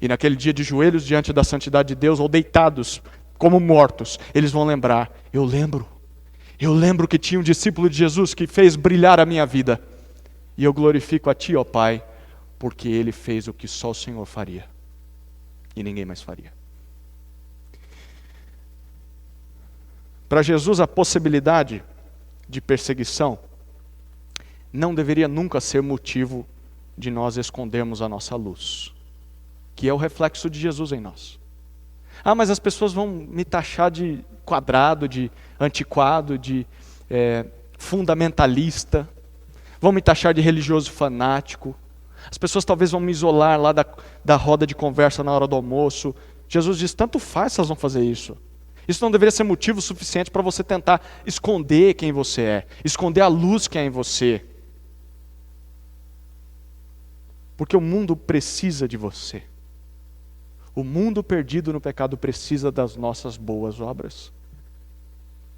E naquele dia de joelhos diante da santidade de Deus, ou deitados como mortos, eles vão lembrar, eu lembro que tinha um discípulo de Jesus que fez brilhar a minha vida. E eu glorifico a Ti, ó Pai, porque Ele fez o que só o Senhor faria. E ninguém mais faria. Para Jesus, a possibilidade de perseguição não deveria nunca ser motivo de nós escondermos a nossa luz, que é o reflexo de Jesus em nós. Ah, mas as pessoas vão me taxar de quadrado, de antiquado, de fundamentalista, vão me taxar de religioso fanático, as pessoas talvez vão me isolar lá da roda de conversa na hora do almoço. Jesus diz, tanto faz se elas vão fazer isso. Isso não deveria ser motivo suficiente para você tentar esconder quem você é, esconder a luz que é em você. Porque o mundo precisa de você. O mundo perdido no pecado precisa das nossas boas obras.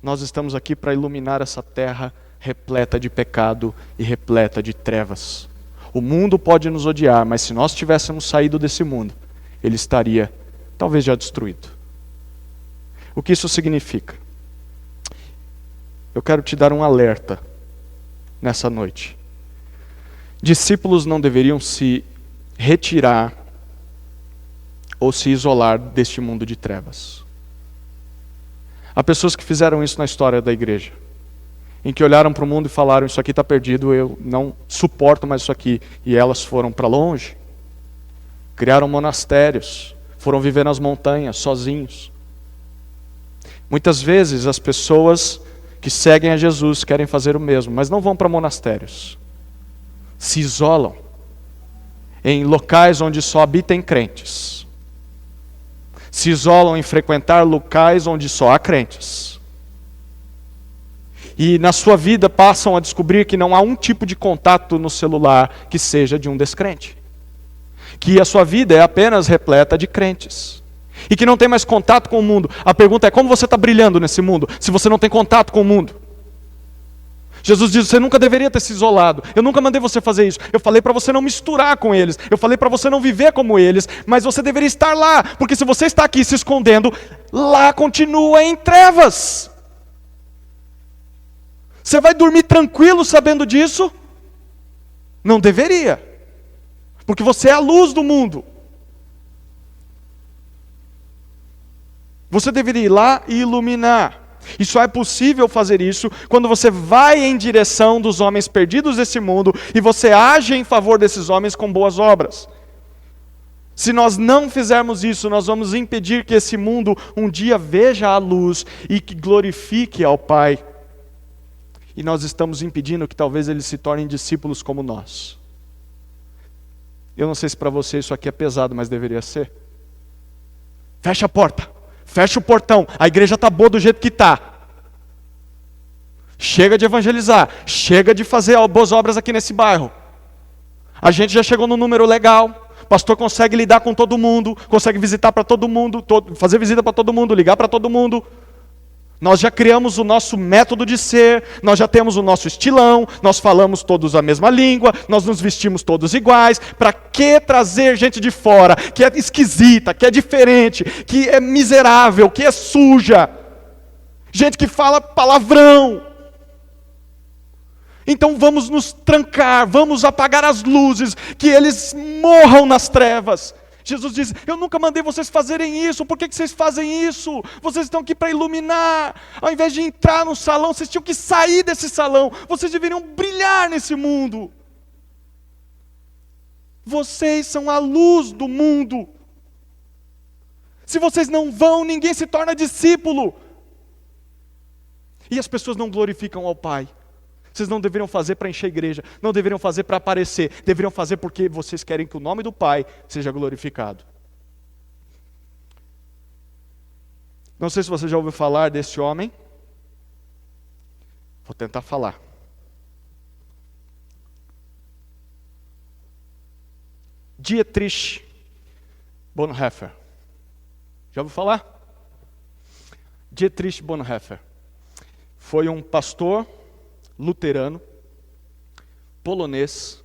Nós estamos aqui para iluminar essa terra repleta de pecado e repleta de trevas. O mundo pode nos odiar, mas se nós tivéssemos saído desse mundo, ele estaria talvez já destruído. O que isso significa? Eu quero te dar um alerta nessa noite. Discípulos não deveriam se retirar ou se isolar deste mundo de trevas. Há pessoas que fizeram isso na história da igreja, em que olharam para o mundo e falaram, isso aqui está perdido, eu não suporto mais isso aqui. E elas foram para longe, criaram monastérios, foram viver nas montanhas, sozinhos. Muitas vezes as pessoas que seguem a Jesus querem fazer o mesmo, mas não vão para monastérios. Se isolam em locais onde só habitem crentes. Se isolam em frequentar locais onde só há crentes. E na sua vida passam a descobrir que não há um tipo de contato no celular que seja de um descrente. Que a sua vida é apenas repleta de crentes. E que não tem mais contato com o mundo. A pergunta é, como você está brilhando nesse mundo, se você não tem contato com o mundo? Jesus diz, você nunca deveria ter se isolado. Eu nunca mandei você fazer isso. Eu falei para você não misturar com eles. Eu falei para você não viver como eles. Mas você deveria estar lá. Porque se você está aqui se escondendo, lá continua em trevas. Você vai dormir tranquilo sabendo disso? Não deveria. Porque você é a luz do mundo. Você deveria ir lá e iluminar. E só é possível fazer isso quando você vai em direção dos homens perdidos desse mundo e você age em favor desses homens com boas obras. Se nós não fizermos isso, nós vamos impedir que esse mundo um dia veja a luz e que glorifique ao Pai. E nós estamos impedindo que talvez eles se tornem discípulos como nós. Eu não sei se para você isso aqui é pesado, mas deveria ser. Fecha a porta. Fecha o portão, a igreja está boa do jeito que está. Chega de evangelizar, chega de fazer boas obras aqui nesse bairro. A gente já chegou no número legal, o pastor consegue lidar com todo mundo, consegue visitar para todo mundo, fazer visita para todo mundo, ligar para todo mundo. Nós já criamos o nosso método de ser, nós já temos o nosso estilão, nós falamos todos a mesma língua, nós nos vestimos todos iguais. Para que trazer gente de fora, que é esquisita, que é diferente, que é miserável, que é suja? Gente que fala palavrão. Então vamos nos trancar, vamos apagar as luzes, que eles morram nas trevas. Jesus diz, eu nunca mandei vocês fazerem isso, por que vocês fazem isso? Vocês estão aqui para iluminar, ao invés de entrar no salão, vocês tinham que sair desse salão, vocês deveriam brilhar nesse mundo. Vocês são a luz do mundo. Se vocês não vão, ninguém se torna discípulo. E as pessoas não glorificam ao Pai. Vocês não deveriam fazer para encher a igreja, não deveriam fazer para aparecer, deveriam fazer porque vocês querem que o nome do Pai seja glorificado. Não sei se você já ouviu falar desse homem. Vou tentar falar. Dietrich Bonhoeffer. Já ouviu falar? Dietrich Bonhoeffer foi um pastor luterano, polonês,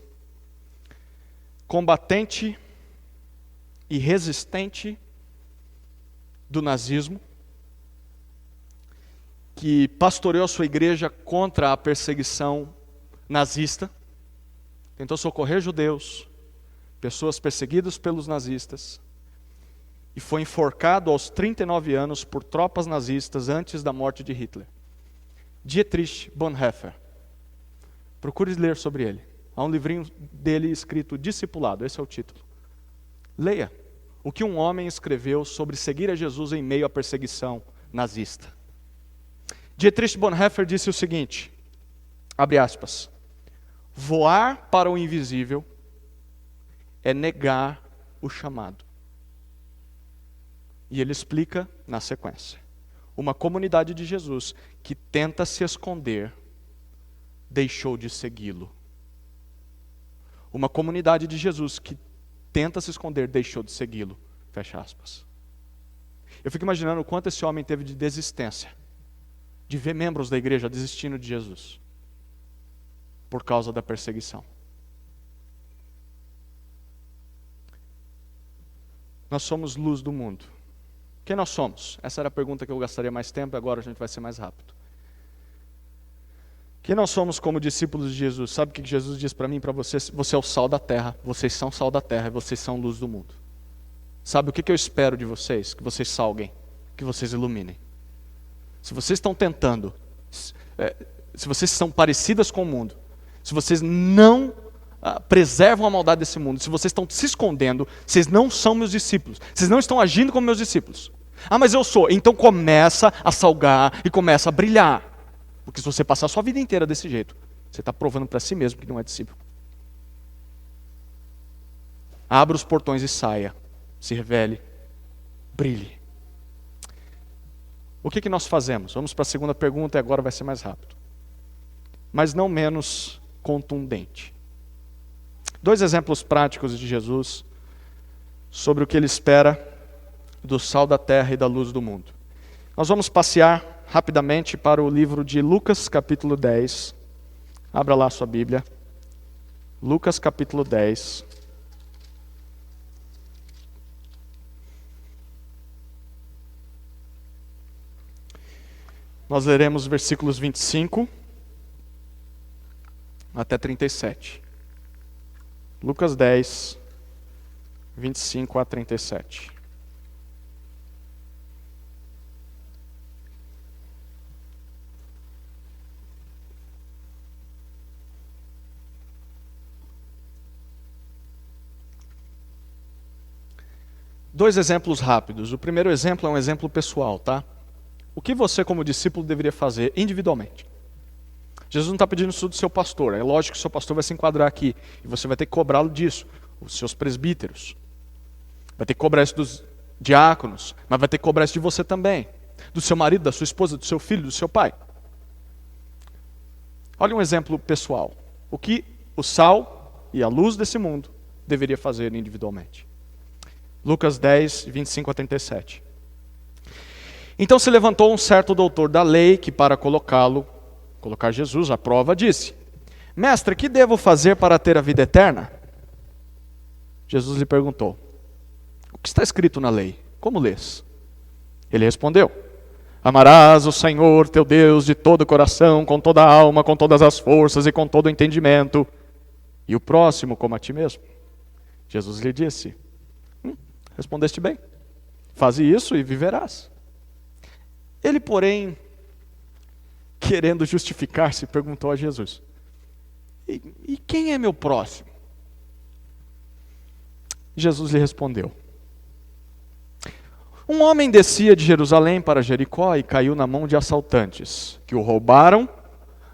combatente e resistente do nazismo, que pastoreou a sua igreja contra a perseguição nazista, tentou socorrer judeus, pessoas perseguidas pelos nazistas, e foi enforcado aos 39 anos por tropas nazistas antes da morte de Hitler. Dietrich Bonhoeffer. Procure ler sobre ele. Há um livrinho dele escrito Discipulado, esse é o título. Leia o que um homem escreveu sobre seguir a Jesus em meio à perseguição nazista. Dietrich Bonhoeffer disse o seguinte, abre aspas, voar para o invisível é negar o chamado. E ele explica na sequência. Uma comunidade de Jesus que tenta se esconder, deixou de segui-lo. Uma comunidade de Jesus que tenta se esconder, deixou de segui-lo. Fecha aspas. Eu fico imaginando o quanto esse homem teve de desistência, de ver membros da igreja desistindo de Jesus, por causa da perseguição. Nós somos luz do mundo. Quem nós somos? Essa era a pergunta que eu gastaria mais tempo, e agora a gente vai ser mais rápido. Quem nós somos como discípulos de Jesus? Sabe o que Jesus diz para mim e para você? Você é o sal da terra, vocês são sal da terra, vocês são luz do mundo. Sabe o que eu espero de vocês? Que vocês salguem, que vocês iluminem. Se vocês estão tentando, se vocês são parecidas com o mundo, se vocês não preservam a maldade desse mundo, se vocês estão se escondendo, vocês não são meus discípulos, vocês não estão agindo como meus discípulos. Mas eu sou, então começa a salgar e começa a brilhar. Porque se você passar a sua vida inteira desse jeito, você está provando para si mesmo que não é discípulo. Abra os portões e saia, se revele, brilhe. O que nós fazemos? Vamos para a segunda pergunta e agora vai ser mais rápido. Mas não menos contundente. 2 exemplos práticos de Jesus sobre o que ele espera do sal da terra e da luz do mundo. Nós vamos passear rapidamente para o livro de Lucas capítulo 10. Abra lá a sua Bíblia. Lucas capítulo 10. Nós leremos versículos 25 até 37. Lucas 10, 25 a 37. Dois exemplos rápidos. O primeiro exemplo é um exemplo pessoal, tá? O que você, como discípulo, deveria fazer individualmente? Jesus não está pedindo isso do seu pastor. É lógico que o seu pastor vai se enquadrar aqui. E você vai ter que cobrá-lo disso. Os seus presbíteros. Vai ter que cobrar isso dos diáconos. Mas vai ter que cobrar isso de você também. Do seu marido, da sua esposa, do seu filho, do seu pai. Olha um exemplo pessoal. O que o sal e a luz desse mundo deveria fazer individualmente. Lucas 10, 25 a 37. Então se levantou um certo doutor da lei que para colocar Jesus à prova, disse: Mestre, que devo fazer para ter a vida eterna? Jesus lhe perguntou: O que está escrito na lei? Como lês? Ele respondeu: Amarás o Senhor teu Deus de todo o coração, com toda a alma, com todas as forças e com todo o entendimento, e o próximo como a ti mesmo. Jesus lhe disse: Respondeste bem, faze isso e viverás. Ele, porém, querendo justificar-se, perguntou a Jesus: E quem é meu próximo? Jesus lhe respondeu: Um homem descia de Jerusalém para Jericó e caiu na mão de assaltantes, que o roubaram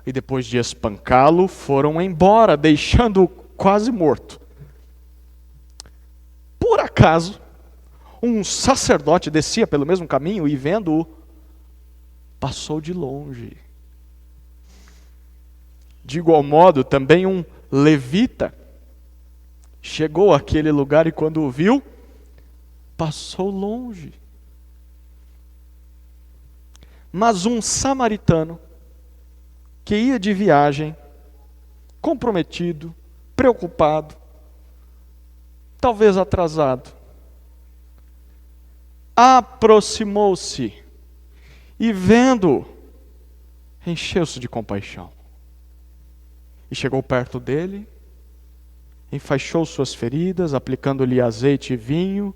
e depois de espancá-lo, foram embora, deixando-o quase morto. Por acaso, um sacerdote descia pelo mesmo caminho e vendo-o, passou de longe. De igual modo, também um levita chegou àquele lugar e quando o viu, passou longe. Mas um samaritano, que ia de viagem, comprometido, preocupado, talvez atrasado, aproximou-se e vendo, encheu-se de compaixão. E chegou perto dele, enfaixou suas feridas, aplicando-lhe azeite e vinho,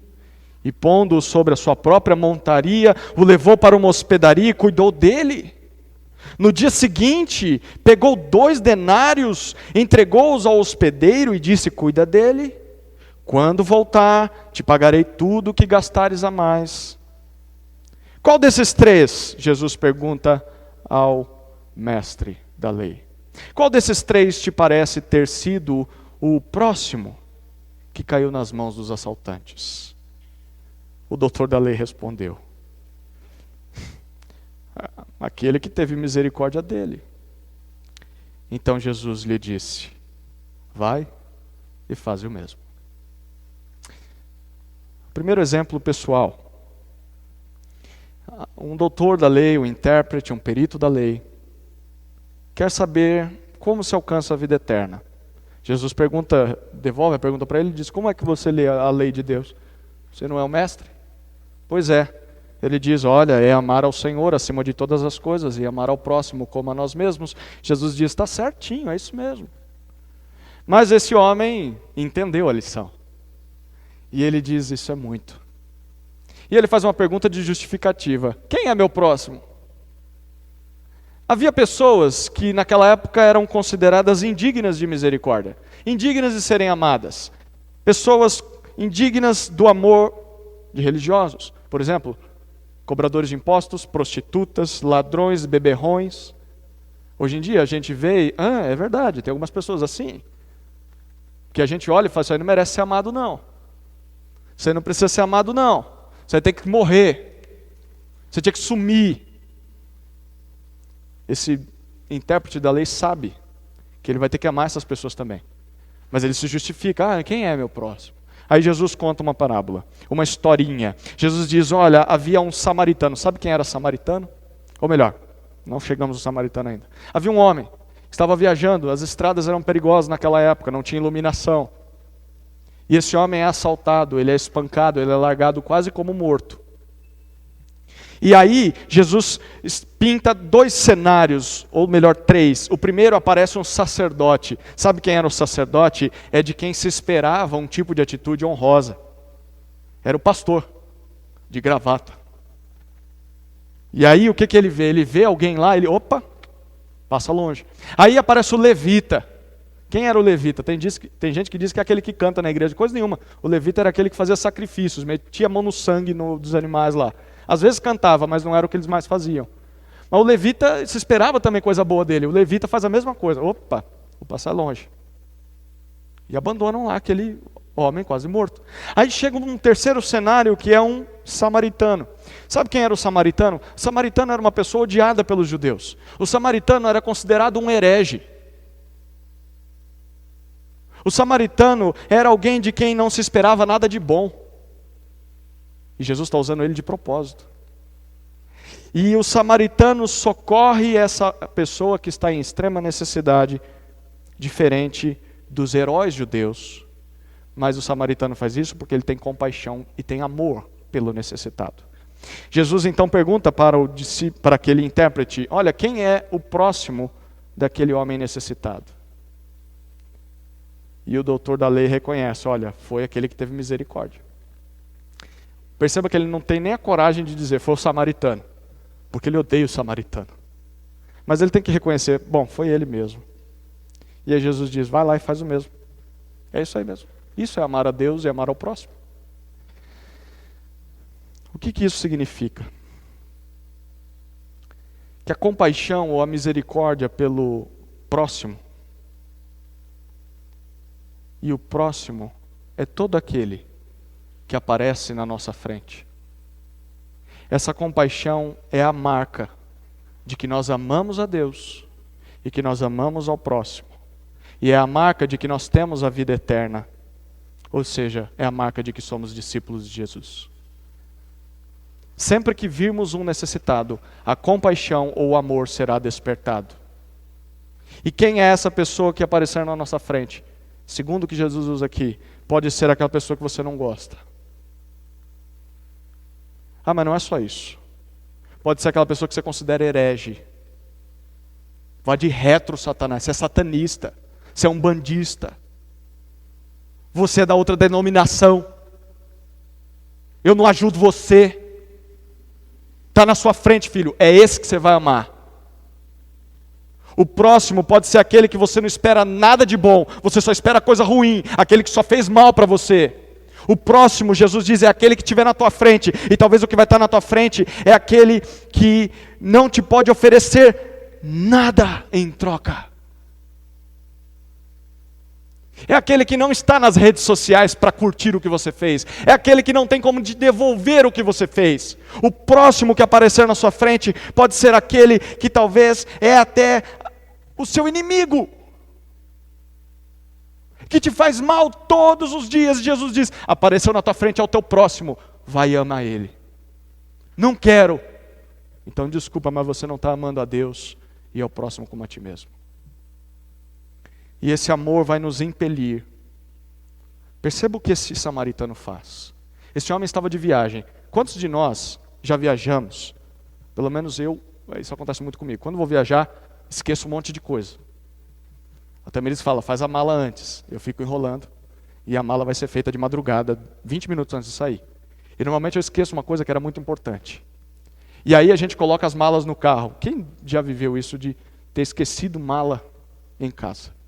E pondo-o sobre a sua própria montaria, o levou para uma hospedaria e cuidou dele. No dia seguinte, pegou 2 denários, entregou-os ao hospedeiro e disse: cuida dele. Quando voltar, te pagarei tudo o que gastares a mais. Qual desses 3? Jesus pergunta ao mestre da lei. Qual desses 3 te parece ter sido o próximo que caiu nas mãos dos assaltantes? O doutor da lei respondeu: aquele que teve misericórdia dele. Então Jesus lhe disse: vai e faz o mesmo. Primeiro exemplo pessoal. Um doutor da lei, um intérprete, um perito da lei, quer saber como se alcança a vida eterna. Jesus devolve a pergunta para ele e diz: como é que você lê a lei de Deus? Você não é o mestre? Pois é. Ele diz: olha, é amar ao Senhor acima de todas as coisas e amar ao próximo como a nós mesmos. Jesus diz: está certinho, é isso mesmo. Mas esse homem entendeu a lição. E ele diz: isso é muito. E ele faz uma pergunta de justificativa: quem é meu próximo? Havia pessoas que naquela época eram consideradas indignas de misericórdia, indignas de serem amadas, pessoas indignas do amor de religiosos. Por exemplo, cobradores de impostos, prostitutas, ladrões, beberrões. Hoje em dia a gente vê, é verdade, tem algumas pessoas assim, que a gente olha e fala: isso aí não merece ser amado não. Você não precisa ser amado não. Você tem que morrer. Você tinha que sumir. Esse intérprete da lei sabe que ele vai ter que amar essas pessoas também. Mas ele se justifica: quem é meu próximo? Aí Jesus conta uma parábola, uma historinha. Jesus diz: olha, havia um samaritano. Sabe quem era samaritano? Ou melhor, não chegamos ao samaritano ainda. Havia um homem que estava viajando, as estradas eram perigosas naquela época, não tinha iluminação. E esse homem é assaltado, ele é espancado, ele é largado quase como morto. E aí, Jesus pinta 2 cenários, ou melhor, 3. O primeiro, aparece um sacerdote. Sabe quem era o sacerdote? É de quem se esperava um tipo de atitude honrosa. Era o pastor, de gravata. E aí, o que ele vê? Ele vê alguém lá, passa longe. Aí aparece o levita. Quem era o levita? Tem gente que diz que é aquele que canta na igreja, coisa nenhuma. O levita era aquele que fazia sacrifícios, metia a mão no sangue dos animais lá. Às vezes cantava, mas não era o que eles mais faziam. Mas o levita, se esperava também coisa boa dele. O levita faz a mesma coisa. Vou passar longe. E abandonam lá aquele homem quase morto. Aí chega um terceiro cenário, que é um samaritano. Sabe quem era o samaritano? O samaritano era uma pessoa odiada pelos judeus. O samaritano era considerado um herege. O samaritano era alguém de quem não se esperava nada de bom. E Jesus está usando ele de propósito. E o samaritano socorre essa pessoa que está em extrema necessidade, diferente dos heróis judeus. Mas o samaritano faz isso porque ele tem compaixão e tem amor pelo necessitado. Jesus então pergunta para aquele intérprete: olha, quem é o próximo daquele homem necessitado? E o doutor da lei reconhece: olha, foi aquele que teve misericórdia. Perceba que ele não tem nem a coragem de dizer foi o samaritano, porque ele odeia o samaritano. Mas ele tem que reconhecer: bom, foi ele mesmo. E aí Jesus diz: vai lá e faz o mesmo. É isso aí mesmo. Isso é amar a Deus e amar ao próximo. O que isso significa? Que a compaixão ou a misericórdia pelo próximo, e o próximo é todo aquele que aparece na nossa frente. Essa compaixão é a marca de que nós amamos a Deus e que nós amamos ao próximo. E é a marca de que nós temos a vida eterna. Ou seja, é a marca de que somos discípulos de Jesus. Sempre que virmos um necessitado, a compaixão ou o amor será despertado. E quem é essa pessoa que aparecer na nossa frente? Segundo o que Jesus usa aqui, pode ser aquela pessoa que você não gosta. Mas não é só isso. Pode ser aquela pessoa que você considera herege. Vá de retro, Satanás. Você é satanista. Você é um bandista. Você é da outra denominação. Eu não ajudo você. Está na sua frente, filho, é esse que você vai amar. O próximo pode ser aquele que você não espera nada de bom, você só espera coisa ruim, aquele que só fez mal para você. O próximo, Jesus diz, é aquele que estiver na tua frente, e talvez o que vai estar na tua frente é aquele que não te pode oferecer nada em troca. É aquele que não está nas redes sociais para curtir o que você fez. É aquele que não tem como te devolver o que você fez. O próximo que aparecer na sua frente pode ser aquele que talvez é até o seu inimigo, que te faz mal todos os dias. Jesus diz, apareceu na tua frente, é o teu próximo, vai e ama ele. Não quero. Então desculpa, mas você não está amando a Deus e ao próximo como a ti mesmo. E esse amor vai nos impelir. Perceba o que esse samaritano faz. Esse homem estava de viagem. Quantos de nós já viajamos? Pelo menos eu, isso acontece muito comigo. Quando vou viajar, esqueço um monte de coisa. Até eles falam, faz a mala antes. Eu fico enrolando. E a mala vai ser feita de madrugada, 20 minutos antes de sair. E normalmente eu esqueço uma coisa que era muito importante. E aí a gente coloca as malas no carro. Quem já viveu isso de ter esquecido mala em casa?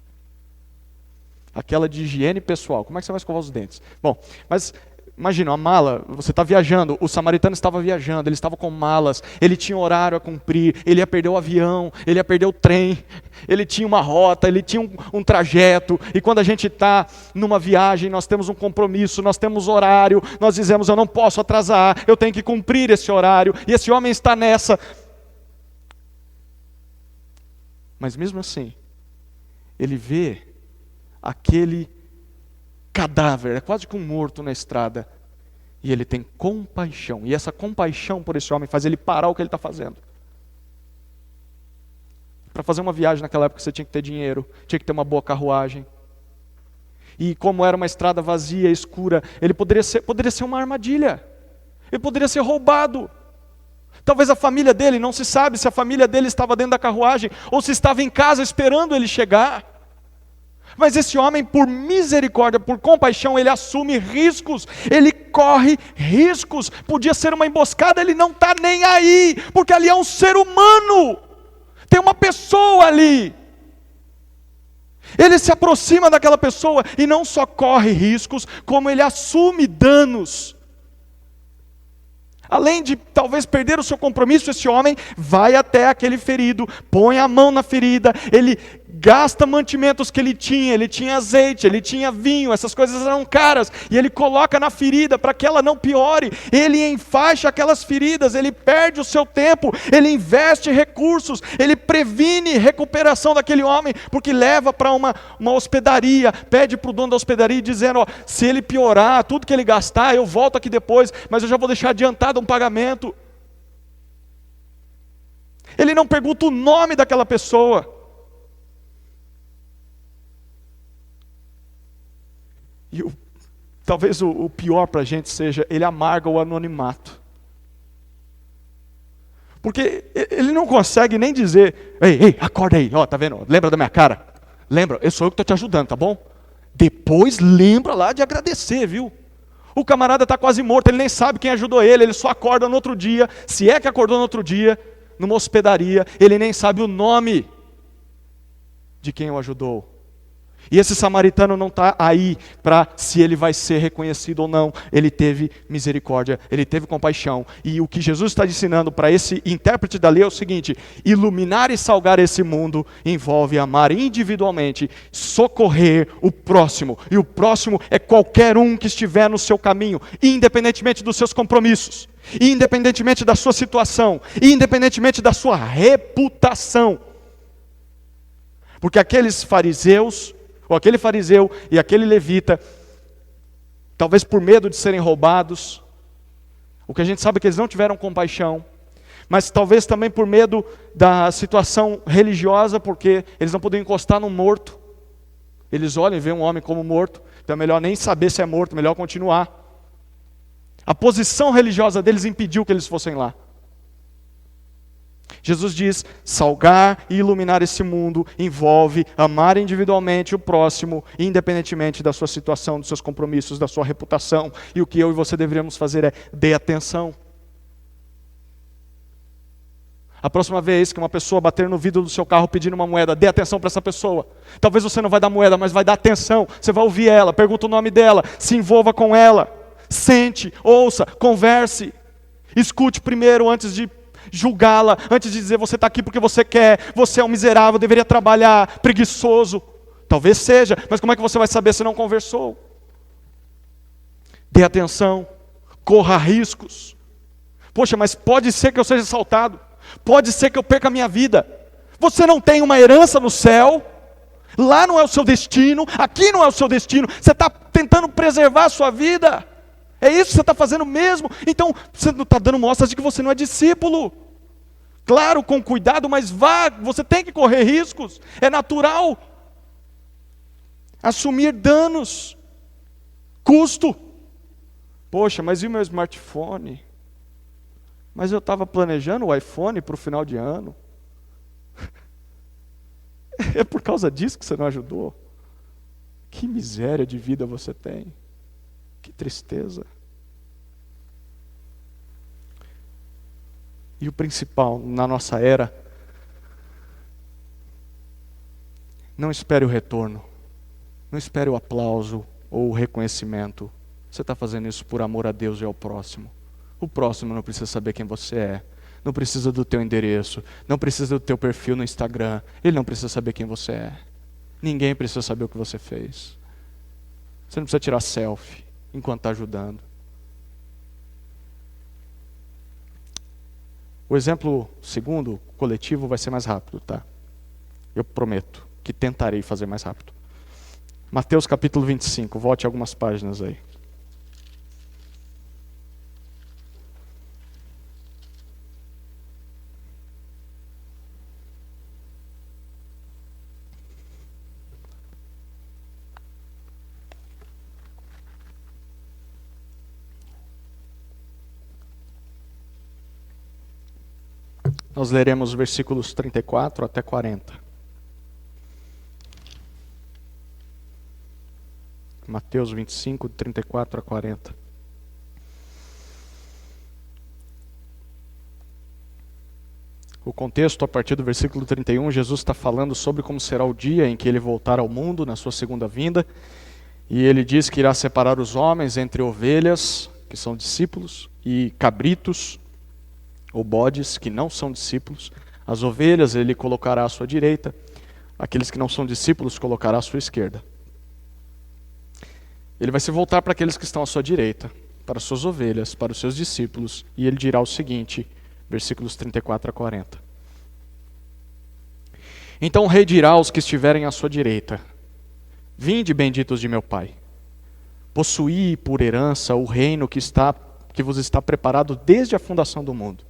Aquela de higiene pessoal. Como é que você vai escovar os dentes? Bom, mas imagina, a mala, você está viajando, o samaritano estava viajando, ele estava com malas, ele tinha horário a cumprir, ele ia perder o avião, ele ia perder o trem, ele tinha uma rota, ele tinha um trajeto, e quando a gente está numa viagem, nós temos um compromisso, nós temos horário, nós dizemos, eu não posso atrasar, eu tenho que cumprir esse horário, e esse homem está nessa. Mas mesmo assim, ele vê aquele cadáver, é quase que um morto na estrada, e ele tem compaixão, e essa compaixão por esse homem faz ele parar o que ele está fazendo. Para fazer uma viagem naquela época você tinha que ter dinheiro, tinha que ter uma boa carruagem, e como era uma estrada vazia, escura, ele poderia ser uma armadilha, ele poderia ser roubado. Talvez a família dele, não se sabe se a família dele estava dentro da carruagem, ou se estava em casa esperando ele chegar. Mas esse homem, por misericórdia, por compaixão, ele assume riscos, ele corre riscos. Podia ser uma emboscada, ele não está nem aí, porque ali é um ser humano, tem uma pessoa ali. Ele se aproxima daquela pessoa e não só corre riscos, como ele assume danos. Além de talvez perder o seu compromisso, esse homem vai até aquele ferido, põe a mão na ferida, ele gasta mantimentos que ele tinha azeite, ele tinha vinho, essas coisas eram caras, e ele coloca na ferida para que ela não piore, ele enfaixa aquelas feridas, ele perde o seu tempo, ele investe recursos, ele previne recuperação daquele homem, porque leva para uma hospedaria, pede para o dono da hospedaria dizendo, se ele piorar, tudo que ele gastar, eu volto aqui depois, mas eu já vou deixar adiantado um pagamento. Ele não pergunta o nome daquela pessoa. E talvez o pior para a gente seja, ele amarga o anonimato. Porque ele não consegue nem dizer, ei, acorda aí, ó, tá vendo? Lembra da minha cara? Lembra? Eu sou eu que estou te ajudando, tá bom? Depois lembra lá de agradecer, viu? O camarada está quase morto, ele nem sabe quem ajudou ele só acorda no outro dia, se é que acordou no outro dia, numa hospedaria, ele nem sabe o nome de quem o ajudou. E esse samaritano não está aí para se ele vai ser reconhecido ou não. Ele teve misericórdia, ele teve compaixão. E o que Jesus está ensinando para esse intérprete da lei é o seguinte: iluminar e salgar esse mundo envolve amar individualmente, socorrer o próximo. E o próximo é qualquer um que estiver no seu caminho, independentemente dos seus compromissos, independentemente da sua situação, independentemente da sua reputação. Porque aqueles fariseus, ou aquele fariseu e aquele levita, talvez por medo de serem roubados, o que a gente sabe é que eles não tiveram compaixão, mas talvez também por medo da situação religiosa, porque eles não podiam encostar no morto. Eles olham e veem um homem como morto, então é melhor nem saber se é morto, melhor continuar. A posição religiosa deles impediu que eles fossem lá. Jesus diz, salgar e iluminar esse mundo envolve amar individualmente o próximo, independentemente da sua situação, dos seus compromissos, da sua reputação. E o que eu e você deveríamos fazer é, dê atenção. A próxima vez que uma pessoa bater no vidro do seu carro pedindo uma moeda, dê atenção para essa pessoa. Talvez você não vai dar moeda, mas vai dar atenção. Você vai ouvir ela, pergunta o nome dela, se envolva com ela. Sente, ouça, converse. Escute primeiro antes de julgá-la, antes de dizer você está aqui porque você quer, você é um miserável, deveria trabalhar, preguiçoso. Talvez seja, mas como é que você vai saber se não conversou? Dê atenção, corra riscos. Poxa, mas pode ser que eu seja assaltado. Pode ser que eu perca a minha vida. Você não tem uma herança no céu. Lá não é o seu destino. Aqui não é o seu destino. Você está tentando preservar a sua vida. É isso que você está fazendo mesmo. Então, você não está dando mostras de que você não é discípulo. Claro, com cuidado, mas vá. Você tem que correr riscos. É natural. Assumir danos. Custo. Poxa, mas e o meu smartphone? Mas eu estava planejando o iPhone para o final de ano. É por causa disso que você não ajudou? Que miséria de vida você tem. Que tristeza. E o principal, na nossa era, não espere o retorno. Não espere o aplauso ou o reconhecimento. Você está fazendo isso por amor a Deus e ao próximo. O próximo não precisa saber quem você é, não precisa do teu endereço, não precisa do teu perfil no Instagram, ele não precisa saber quem você é. Ninguém precisa saber o que você fez. Você não precisa tirar selfie enquanto está ajudando. O exemplo segundo, coletivo, vai ser mais rápido, tá? Eu prometo que tentarei fazer mais rápido. Mateus capítulo 25, volte algumas páginas aí. Nós leremos os versículos 34 até 40. Mateus 25, 34 a 40. O contexto, a partir do versículo 31, Jesus está falando sobre como será o dia em que ele voltar ao mundo, na sua segunda vinda. E ele diz que irá separar os homens entre ovelhas, que são discípulos, e cabritos, ou bodes, que não são discípulos. As ovelhas ele colocará à sua direita, aqueles que não são discípulos colocará à sua esquerda. Ele vai se voltar para aqueles que estão à sua direita, para as suas ovelhas, para os seus discípulos, e ele dirá o seguinte, versículos 34 a 40. Então o rei dirá aos que estiverem à sua direita, vinde, benditos de meu Pai, possuí por herança o reino que vos está preparado desde a fundação do mundo.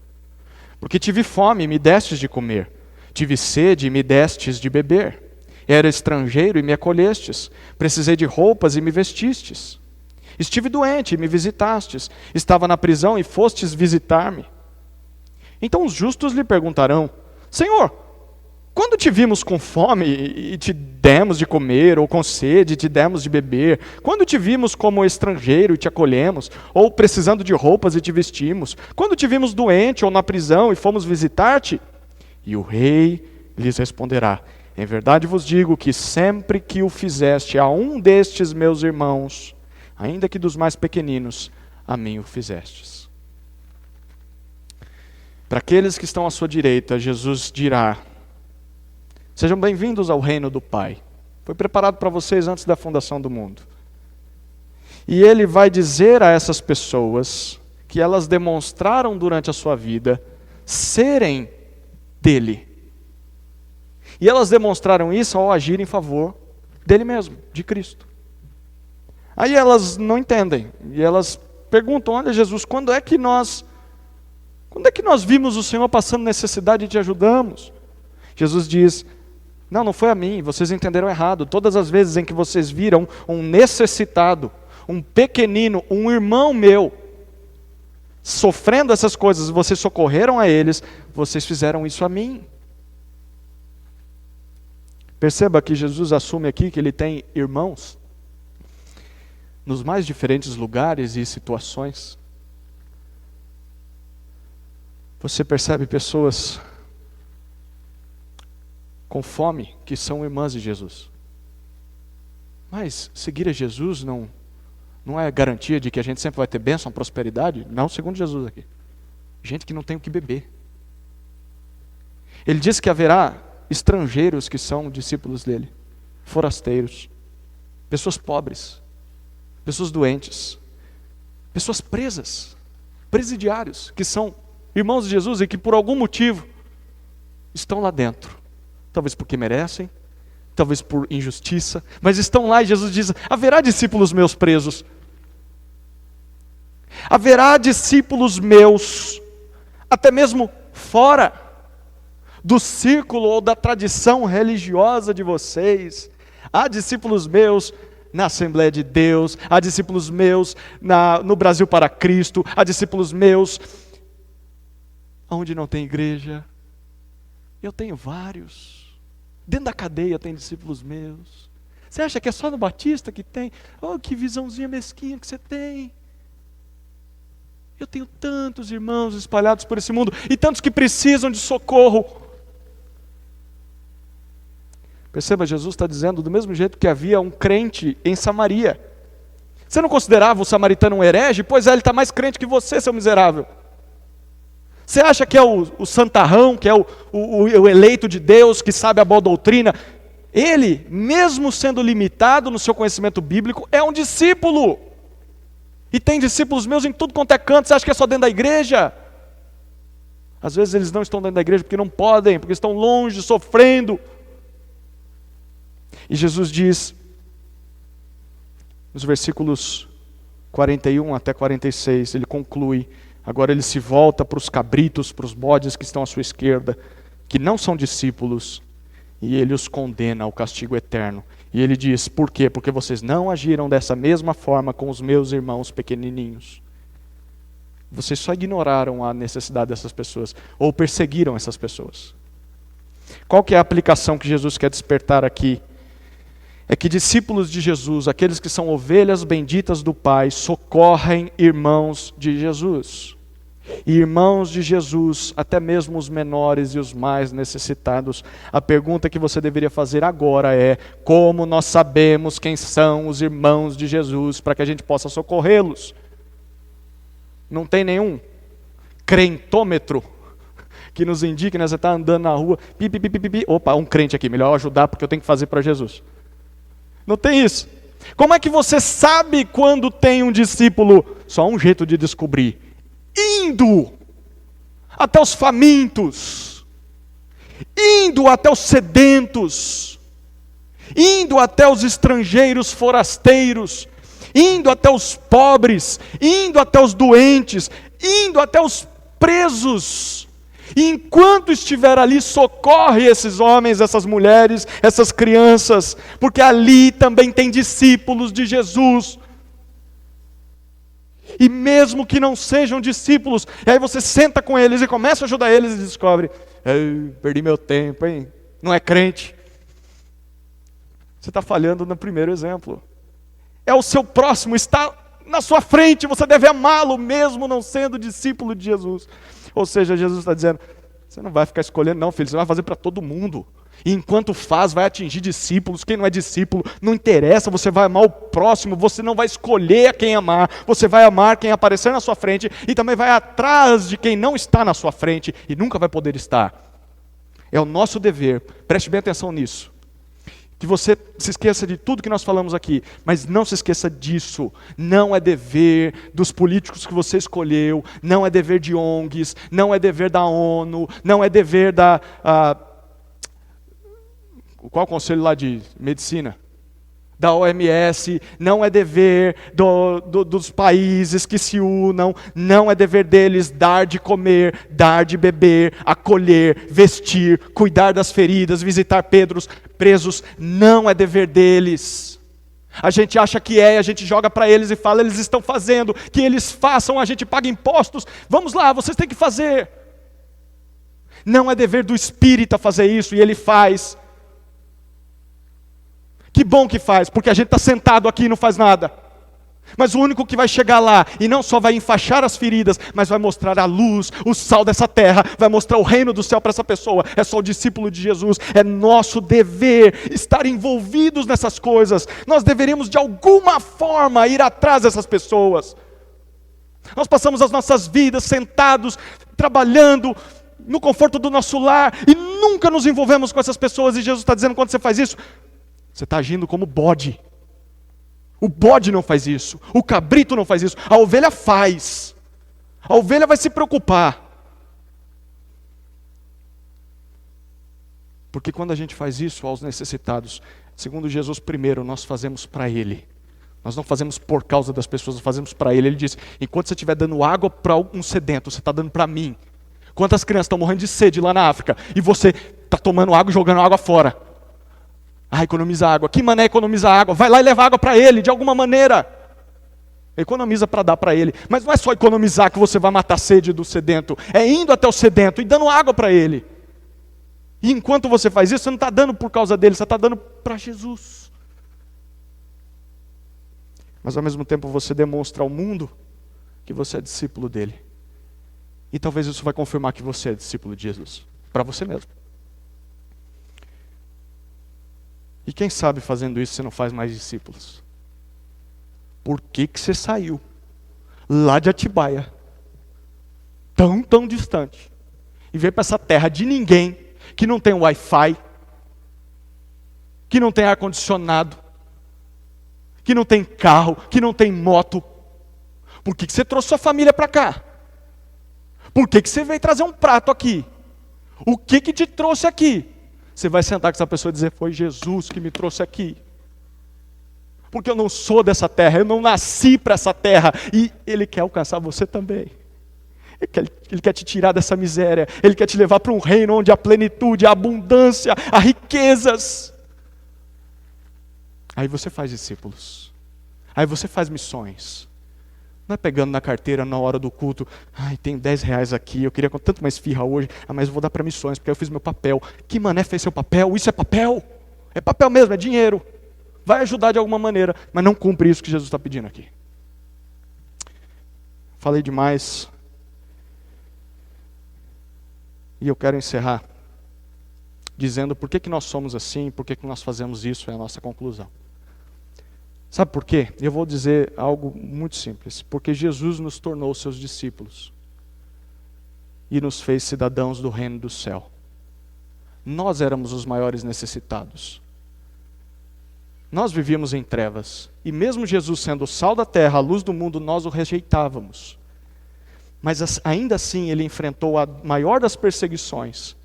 Porque tive fome e me destes de comer, tive sede e me destes de beber, era estrangeiro e me acolhestes, precisei de roupas e me vestistes. Estive doente e me visitastes, estava na prisão e fostes visitar-me. Então os justos lhe perguntarão, Senhor, quando te vimos com fome e te demos de comer, ou com sede e te demos de beber? Quando te vimos como estrangeiro e te acolhemos, ou precisando de roupas e te vestimos? Quando te vimos doente ou na prisão e fomos visitar-te? E o rei lhes responderá, em verdade vos digo que sempre que o fizeste a um destes meus irmãos, ainda que dos mais pequeninos, a mim o fizestes. Para aqueles que estão à sua direita, Jesus dirá, sejam bem-vindos ao reino do Pai. Foi preparado para vocês antes da fundação do mundo. E ele vai dizer a essas pessoas que elas demonstraram durante a sua vida serem dele. E elas demonstraram isso ao agir em favor dele mesmo, de Cristo. Aí elas não entendem. E elas perguntam, olha Jesus, quando é que nós vimos o Senhor passando necessidade e te ajudamos? Jesus diz, não foi a mim, vocês entenderam errado. Todas as vezes em que vocês viram um necessitado, um pequenino, um irmão meu, sofrendo essas coisas, vocês socorreram a eles, vocês fizeram isso a mim. Perceba que Jesus assume aqui que ele tem irmãos nos mais diferentes lugares e situações. Você percebe pessoas com fome que são irmãs de Jesus. Mas seguir a Jesus não é garantia de que a gente sempre vai ter bênção, prosperidade? Não, segundo Jesus aqui. Gente que não tem o que beber. Ele diz que haverá estrangeiros que são discípulos dele, forasteiros, pessoas pobres, pessoas doentes, pessoas presas, presidiários, que são irmãos de Jesus e que por algum motivo estão lá dentro. Talvez porque merecem, talvez por injustiça, mas estão lá e Jesus diz: haverá discípulos meus presos. Haverá discípulos meus, até mesmo fora do círculo ou da tradição religiosa de vocês. Há discípulos meus na Assembleia de Deus, há discípulos meus no Brasil para Cristo, há discípulos meus onde não tem igreja. Eu tenho vários. Dentro da cadeia tem discípulos meus. Você acha que é só no Batista que tem? Oh, que visãozinha mesquinha que você tem. Eu tenho tantos irmãos espalhados por esse mundo e tantos que precisam de socorro. Perceba, Jesus está dizendo do mesmo jeito que havia um crente em Samaria. Você não considerava o samaritano um herege? Pois é, ele está mais crente que você, seu miserável. Você acha que é o santarrão, que é o eleito de Deus, que sabe a boa doutrina? Ele, mesmo sendo limitado no seu conhecimento bíblico, é um discípulo. E tem discípulos meus em tudo quanto é canto. Você acha que é só dentro da igreja? Às vezes eles não estão dentro da igreja porque não podem, porque estão longe, sofrendo. E Jesus diz, nos versículos 41 até 46, ele conclui. Agora ele se volta para os cabritos, para os bodes que estão à sua esquerda, que não são discípulos, e ele os condena ao castigo eterno. E ele diz: por quê? Porque vocês não agiram dessa mesma forma com os meus irmãos pequenininhos. Vocês só ignoraram a necessidade dessas pessoas, ou perseguiram essas pessoas. Qual que é a aplicação que Jesus quer despertar aqui? É que discípulos de Jesus, aqueles que são ovelhas benditas do Pai, socorrem irmãos de Jesus. E irmãos de Jesus, até mesmo os menores e os mais necessitados. A pergunta que você deveria fazer agora é: como nós sabemos quem são os irmãos de Jesus para que a gente possa socorrê-los? Não tem nenhum crentômetro que nos indique, né? Você está andando na rua, opa, um crente aqui, melhor ajudar porque eu tenho que fazer para Jesus. Não tem isso. Como é que você sabe quando tem um discípulo? Só um jeito de descobrir: indo até os famintos, indo até os sedentos, indo até os estrangeiros forasteiros, indo até os pobres, indo até os doentes, indo até os presos. E enquanto estiver ali, socorre esses homens, essas mulheres, essas crianças, porque ali também tem discípulos de Jesus. E mesmo que não sejam discípulos, e aí você senta com eles e começa a ajudar eles e descobre: perdi meu tempo, hein? Não é crente. Você está falhando no primeiro exemplo. É o seu próximo, está na sua frente, você deve amá-lo mesmo não sendo discípulo de Jesus. Ou seja, Jesus está dizendo: você não vai ficar escolhendo não, filho, você vai fazer para todo mundo. E enquanto faz, vai atingir discípulos. Quem não é discípulo, não interessa, você vai amar o próximo, você não vai escolher a quem amar, você vai amar quem aparecer na sua frente e também vai atrás de quem não está na sua frente e nunca vai poder estar. É o nosso dever, preste bem atenção nisso. Que você se esqueça de tudo que nós falamos aqui, mas não se esqueça disso. Não é dever dos políticos que você escolheu, não é dever de ONGs, não é dever da ONU, não é dever da... qual o conselho lá de medicina? Da OMS, não é dever dos países que se unam, não é dever deles dar de comer, dar de beber, acolher, vestir, cuidar das feridas, visitar presos, não é dever deles. A gente acha que é, a gente joga para eles e fala, eles estão fazendo, que eles façam, a gente paga impostos, vamos lá, vocês têm que fazer. Não é dever do espírita fazer isso, e ele faz. Que bom que faz, porque a gente está sentado aqui e não faz nada. Mas o único que vai chegar lá, e não só vai enfaixar as feridas, mas vai mostrar a luz, o sal dessa terra, vai mostrar o reino do céu para essa pessoa, é só o discípulo de Jesus. É nosso dever estar envolvidos nessas coisas. Nós deveríamos de alguma forma ir atrás dessas pessoas. Nós passamos as nossas vidas sentados, trabalhando, no conforto do nosso lar, e nunca nos envolvemos com essas pessoas. E Jesus está dizendo, quando você faz isso, você está agindo como bode. O bode não faz isso, o cabrito não faz isso, a ovelha faz. A ovelha vai se preocupar. Porque quando a gente faz isso aos necessitados, segundo Jesus, primeiro nós fazemos para Ele. Nós não fazemos por causa das pessoas, nós fazemos para Ele. Ele diz, enquanto você estiver dando água para um sedento, você está dando para mim. Quantas crianças estão morrendo de sede lá na África, e você está tomando água e jogando água fora. Ah, economiza água. Que mané economiza água? Vai lá e leva água para ele, de alguma maneira. Economiza para dar para ele. Mas não é só economizar que você vai matar a sede do sedento. É indo até o sedento e dando água para ele. E enquanto você faz isso, você não está dando por causa dele, você está dando para Jesus. Mas ao mesmo tempo você demonstra ao mundo que você é discípulo dele. E talvez isso vai confirmar que você é discípulo de Jesus. Para você mesmo. E quem sabe fazendo isso você não faz mais discípulos? Por que você saiu lá de Atibaia, tão distante, e veio para essa terra de ninguém, que não tem Wi-Fi, que não tem ar-condicionado, que não tem carro, que não tem moto? Por que você trouxe sua família para cá? Por que você veio trazer um prato aqui? O que te trouxe aqui? Você vai sentar com essa pessoa e dizer, foi Jesus que me trouxe aqui. Porque eu não sou dessa terra, eu não nasci para essa terra. E Ele quer alcançar você também. Ele quer te tirar dessa miséria. Ele quer te levar para um reino onde há plenitude, há abundância, há riquezas. Aí você faz discípulos. Aí você faz missões. Não é pegando na carteira na hora do culto, ai, tem 10 reais aqui, eu queria com tanto mais esfirra hoje, mas eu vou dar para missões, porque eu fiz meu papel. Que mané fez seu papel? Isso é papel? É papel mesmo, é dinheiro. Vai ajudar de alguma maneira, mas não cumpre isso que Jesus está pedindo aqui. Falei demais. E eu quero encerrar dizendo por que nós somos assim, por que nós fazemos isso, é a nossa conclusão. Sabe por quê? Eu vou dizer algo muito simples. Porque Jesus nos tornou seus discípulos. E nos fez cidadãos do reino do céu. Nós éramos os maiores necessitados. Nós vivíamos em trevas. E mesmo Jesus sendo o sal da terra, a luz do mundo, nós o rejeitávamos. Mas ainda assim ele enfrentou a maior das perseguições.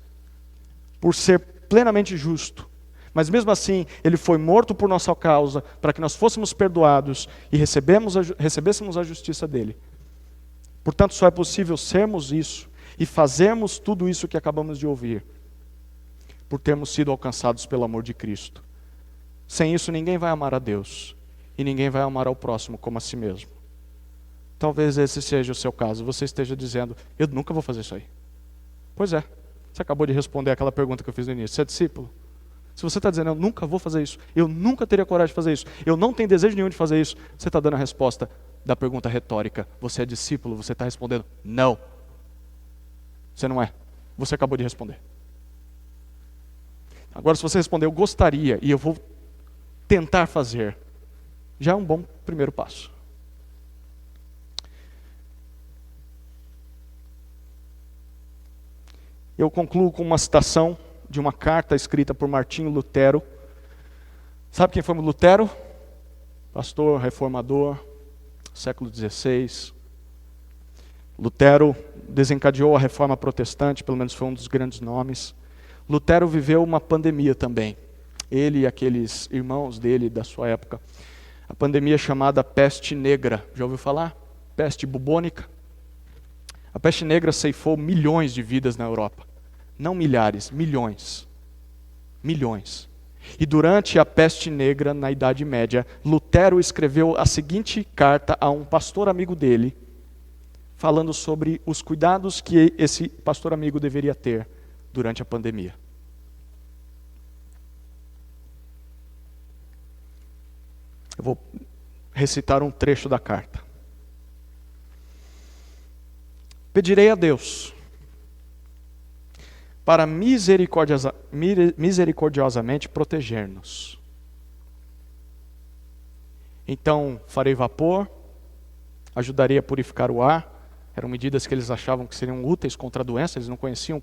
Por ser plenamente justo. Mas mesmo assim, Ele foi morto por nossa causa, para que nós fôssemos perdoados e recebêssemos a justiça dEle. Portanto, só é possível sermos isso e fazermos tudo isso que acabamos de ouvir, por termos sido alcançados pelo amor de Cristo. Sem isso, ninguém vai amar a Deus e ninguém vai amar ao próximo como a si mesmo. Talvez esse seja o seu caso. Você esteja dizendo, eu nunca vou fazer isso aí. Pois é, você acabou de responder aquela pergunta que eu fiz no início. Você é discípulo? Se você está dizendo, eu nunca vou fazer isso, eu nunca teria coragem de fazer isso, eu não tenho desejo nenhum de fazer isso, você está dando a resposta da pergunta retórica. Você é discípulo? Você está respondendo, não. Você não é. Você acabou de responder. Agora, se você responder, eu gostaria e eu vou tentar fazer, já é um bom primeiro passo. Eu concluo com uma citação de uma carta escrita por Martinho Lutero. Sabe quem foi Lutero? Pastor, reformador, século XVI. Lutero desencadeou a reforma protestante, pelo menos foi um dos grandes nomes. Lutero viveu uma pandemia também. Ele e aqueles irmãos dele da sua época. A pandemia chamada peste negra. Já ouviu falar? Peste bubônica. A peste negra ceifou milhões de vidas na Europa. Não milhares, milhões. Milhões. E durante a peste negra, na Idade Média, Lutero escreveu a seguinte carta a um pastor amigo dele, falando sobre os cuidados que esse pastor amigo deveria ter durante a pandemia. Eu vou recitar um trecho da carta. Pedirei a Deus para misericordiosamente proteger-nos. Então farei vapor, ajudarei a purificar o ar. Eram medidas que eles achavam que seriam úteis contra a doença, eles não conheciam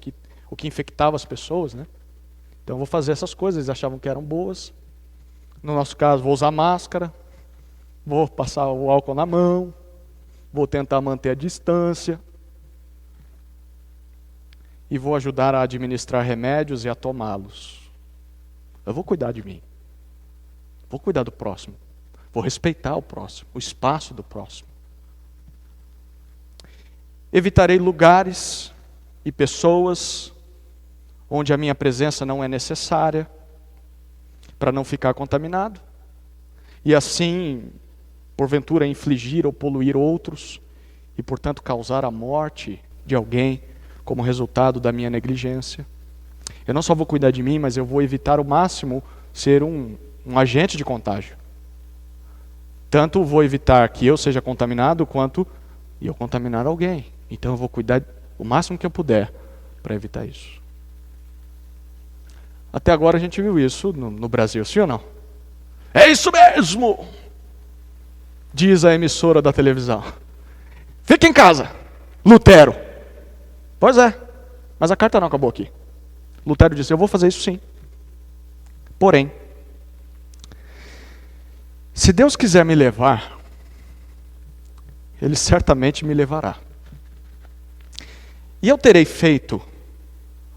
o que infectava as pessoas, né? Então eu vou fazer essas coisas, eles achavam que eram boas. No nosso caso, vou usar máscara, vou passar o álcool na mão, vou tentar manter a distância e vou ajudar a administrar remédios e a tomá-los. Eu vou cuidar de mim, vou cuidar do próximo, vou respeitar o próximo, o espaço do próximo. Evitarei lugares e pessoas onde a minha presença não é necessária, para não ficar contaminado, e assim, porventura, infligir ou poluir outros, e portanto causar a morte de alguém, como resultado da minha negligência. Eu não só vou cuidar de mim, mas eu vou evitar ao máximo ser um agente de contágio. Tanto vou evitar que eu seja contaminado, quanto eu contaminar alguém. Então eu vou cuidar o máximo que eu puder para evitar isso. Até agora a gente viu isso no Brasil, sim ou não? É isso mesmo! Diz a emissora da televisão. Fica em casa, Lutero. Pois é, mas a carta não acabou aqui. Lutero disse, eu vou fazer isso sim. Porém, se Deus quiser me levar, Ele certamente me levará. E eu terei feito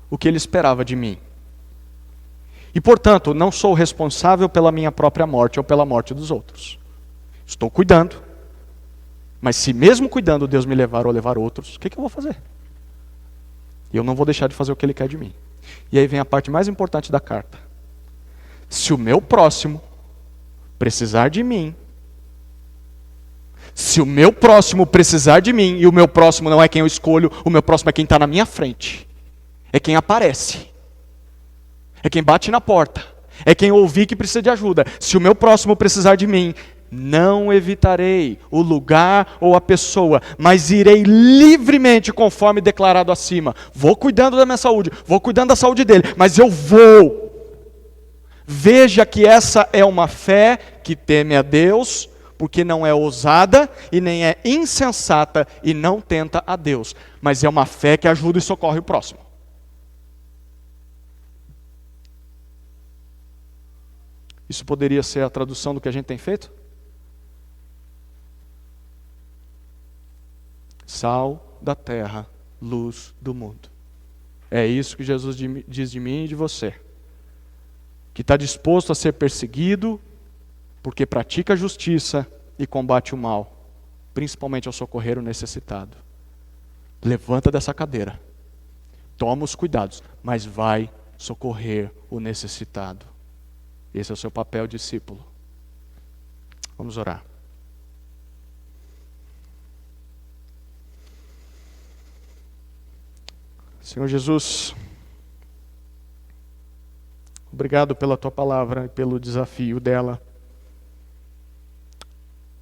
o que Ele esperava de mim. E, portanto, não sou responsável pela minha própria morte ou pela morte dos outros. Estou cuidando. Mas se mesmo cuidando Deus me levar ou levar outros, o que eu vou fazer? E eu não vou deixar de fazer o que Ele quer de mim. E aí vem a parte mais importante da carta. Se o meu próximo precisar de mim, se o meu próximo precisar de mim, e o meu próximo não é quem eu escolho, o meu próximo é quem está na minha frente, é quem aparece, é quem bate na porta, é quem ouvi que precisa de ajuda. Se o meu próximo precisar de mim, não evitarei o lugar ou a pessoa, mas irei livremente conforme declarado acima. Vou cuidando da minha saúde, vou cuidando da saúde dele, mas eu vou. Veja que essa é uma fé que teme a Deus, porque não é ousada e nem é insensata e não tenta a Deus, mas é uma fé que ajuda e socorre o próximo. Isso poderia ser a tradução do que a gente tem feito? Sal da terra, luz do mundo. É isso que Jesus diz de mim e de você. Que está disposto a ser perseguido, porque pratica a justiça e combate o mal, principalmente ao socorrer o necessitado. Levanta dessa cadeira, toma os cuidados, mas vai socorrer o necessitado. Esse é o seu papel, discípulo. Vamos orar. Senhor Jesus, obrigado pela Tua palavra e pelo desafio dela,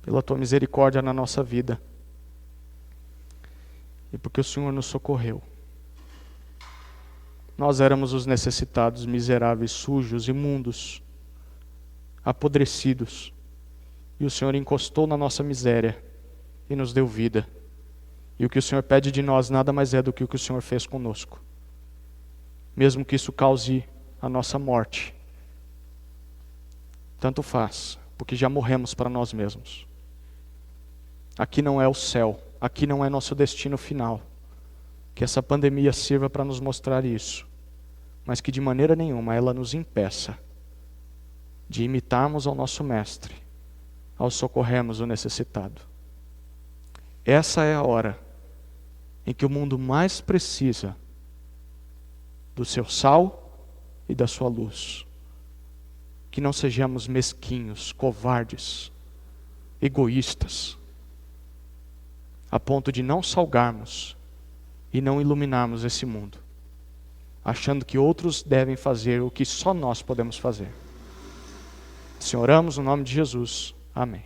pela Tua misericórdia na nossa vida e porque o Senhor nos socorreu. Nós éramos os necessitados, miseráveis, sujos, imundos, apodrecidos, e o Senhor encostou na nossa miséria e nos deu vida. E o que o Senhor pede de nós nada mais é do que o que o Senhor fez conosco. Mesmo que isso cause a nossa morte, tanto faz, porque já morremos para nós mesmos. Aqui não é o céu, aqui não é nosso destino final. Que essa pandemia sirva para nos mostrar isso, mas que de maneira nenhuma ela nos impeça de imitarmos ao nosso Mestre, ao socorrermos o necessitado. Essa é a hora em que o mundo mais precisa do seu sal e da sua luz. que não sejamos mesquinhos, covardes, egoístas, a ponto de não salgarmos e não iluminarmos esse mundo, achando que outros devem fazer o que só nós podemos fazer. Assim oramos no nome de Jesus. Amém.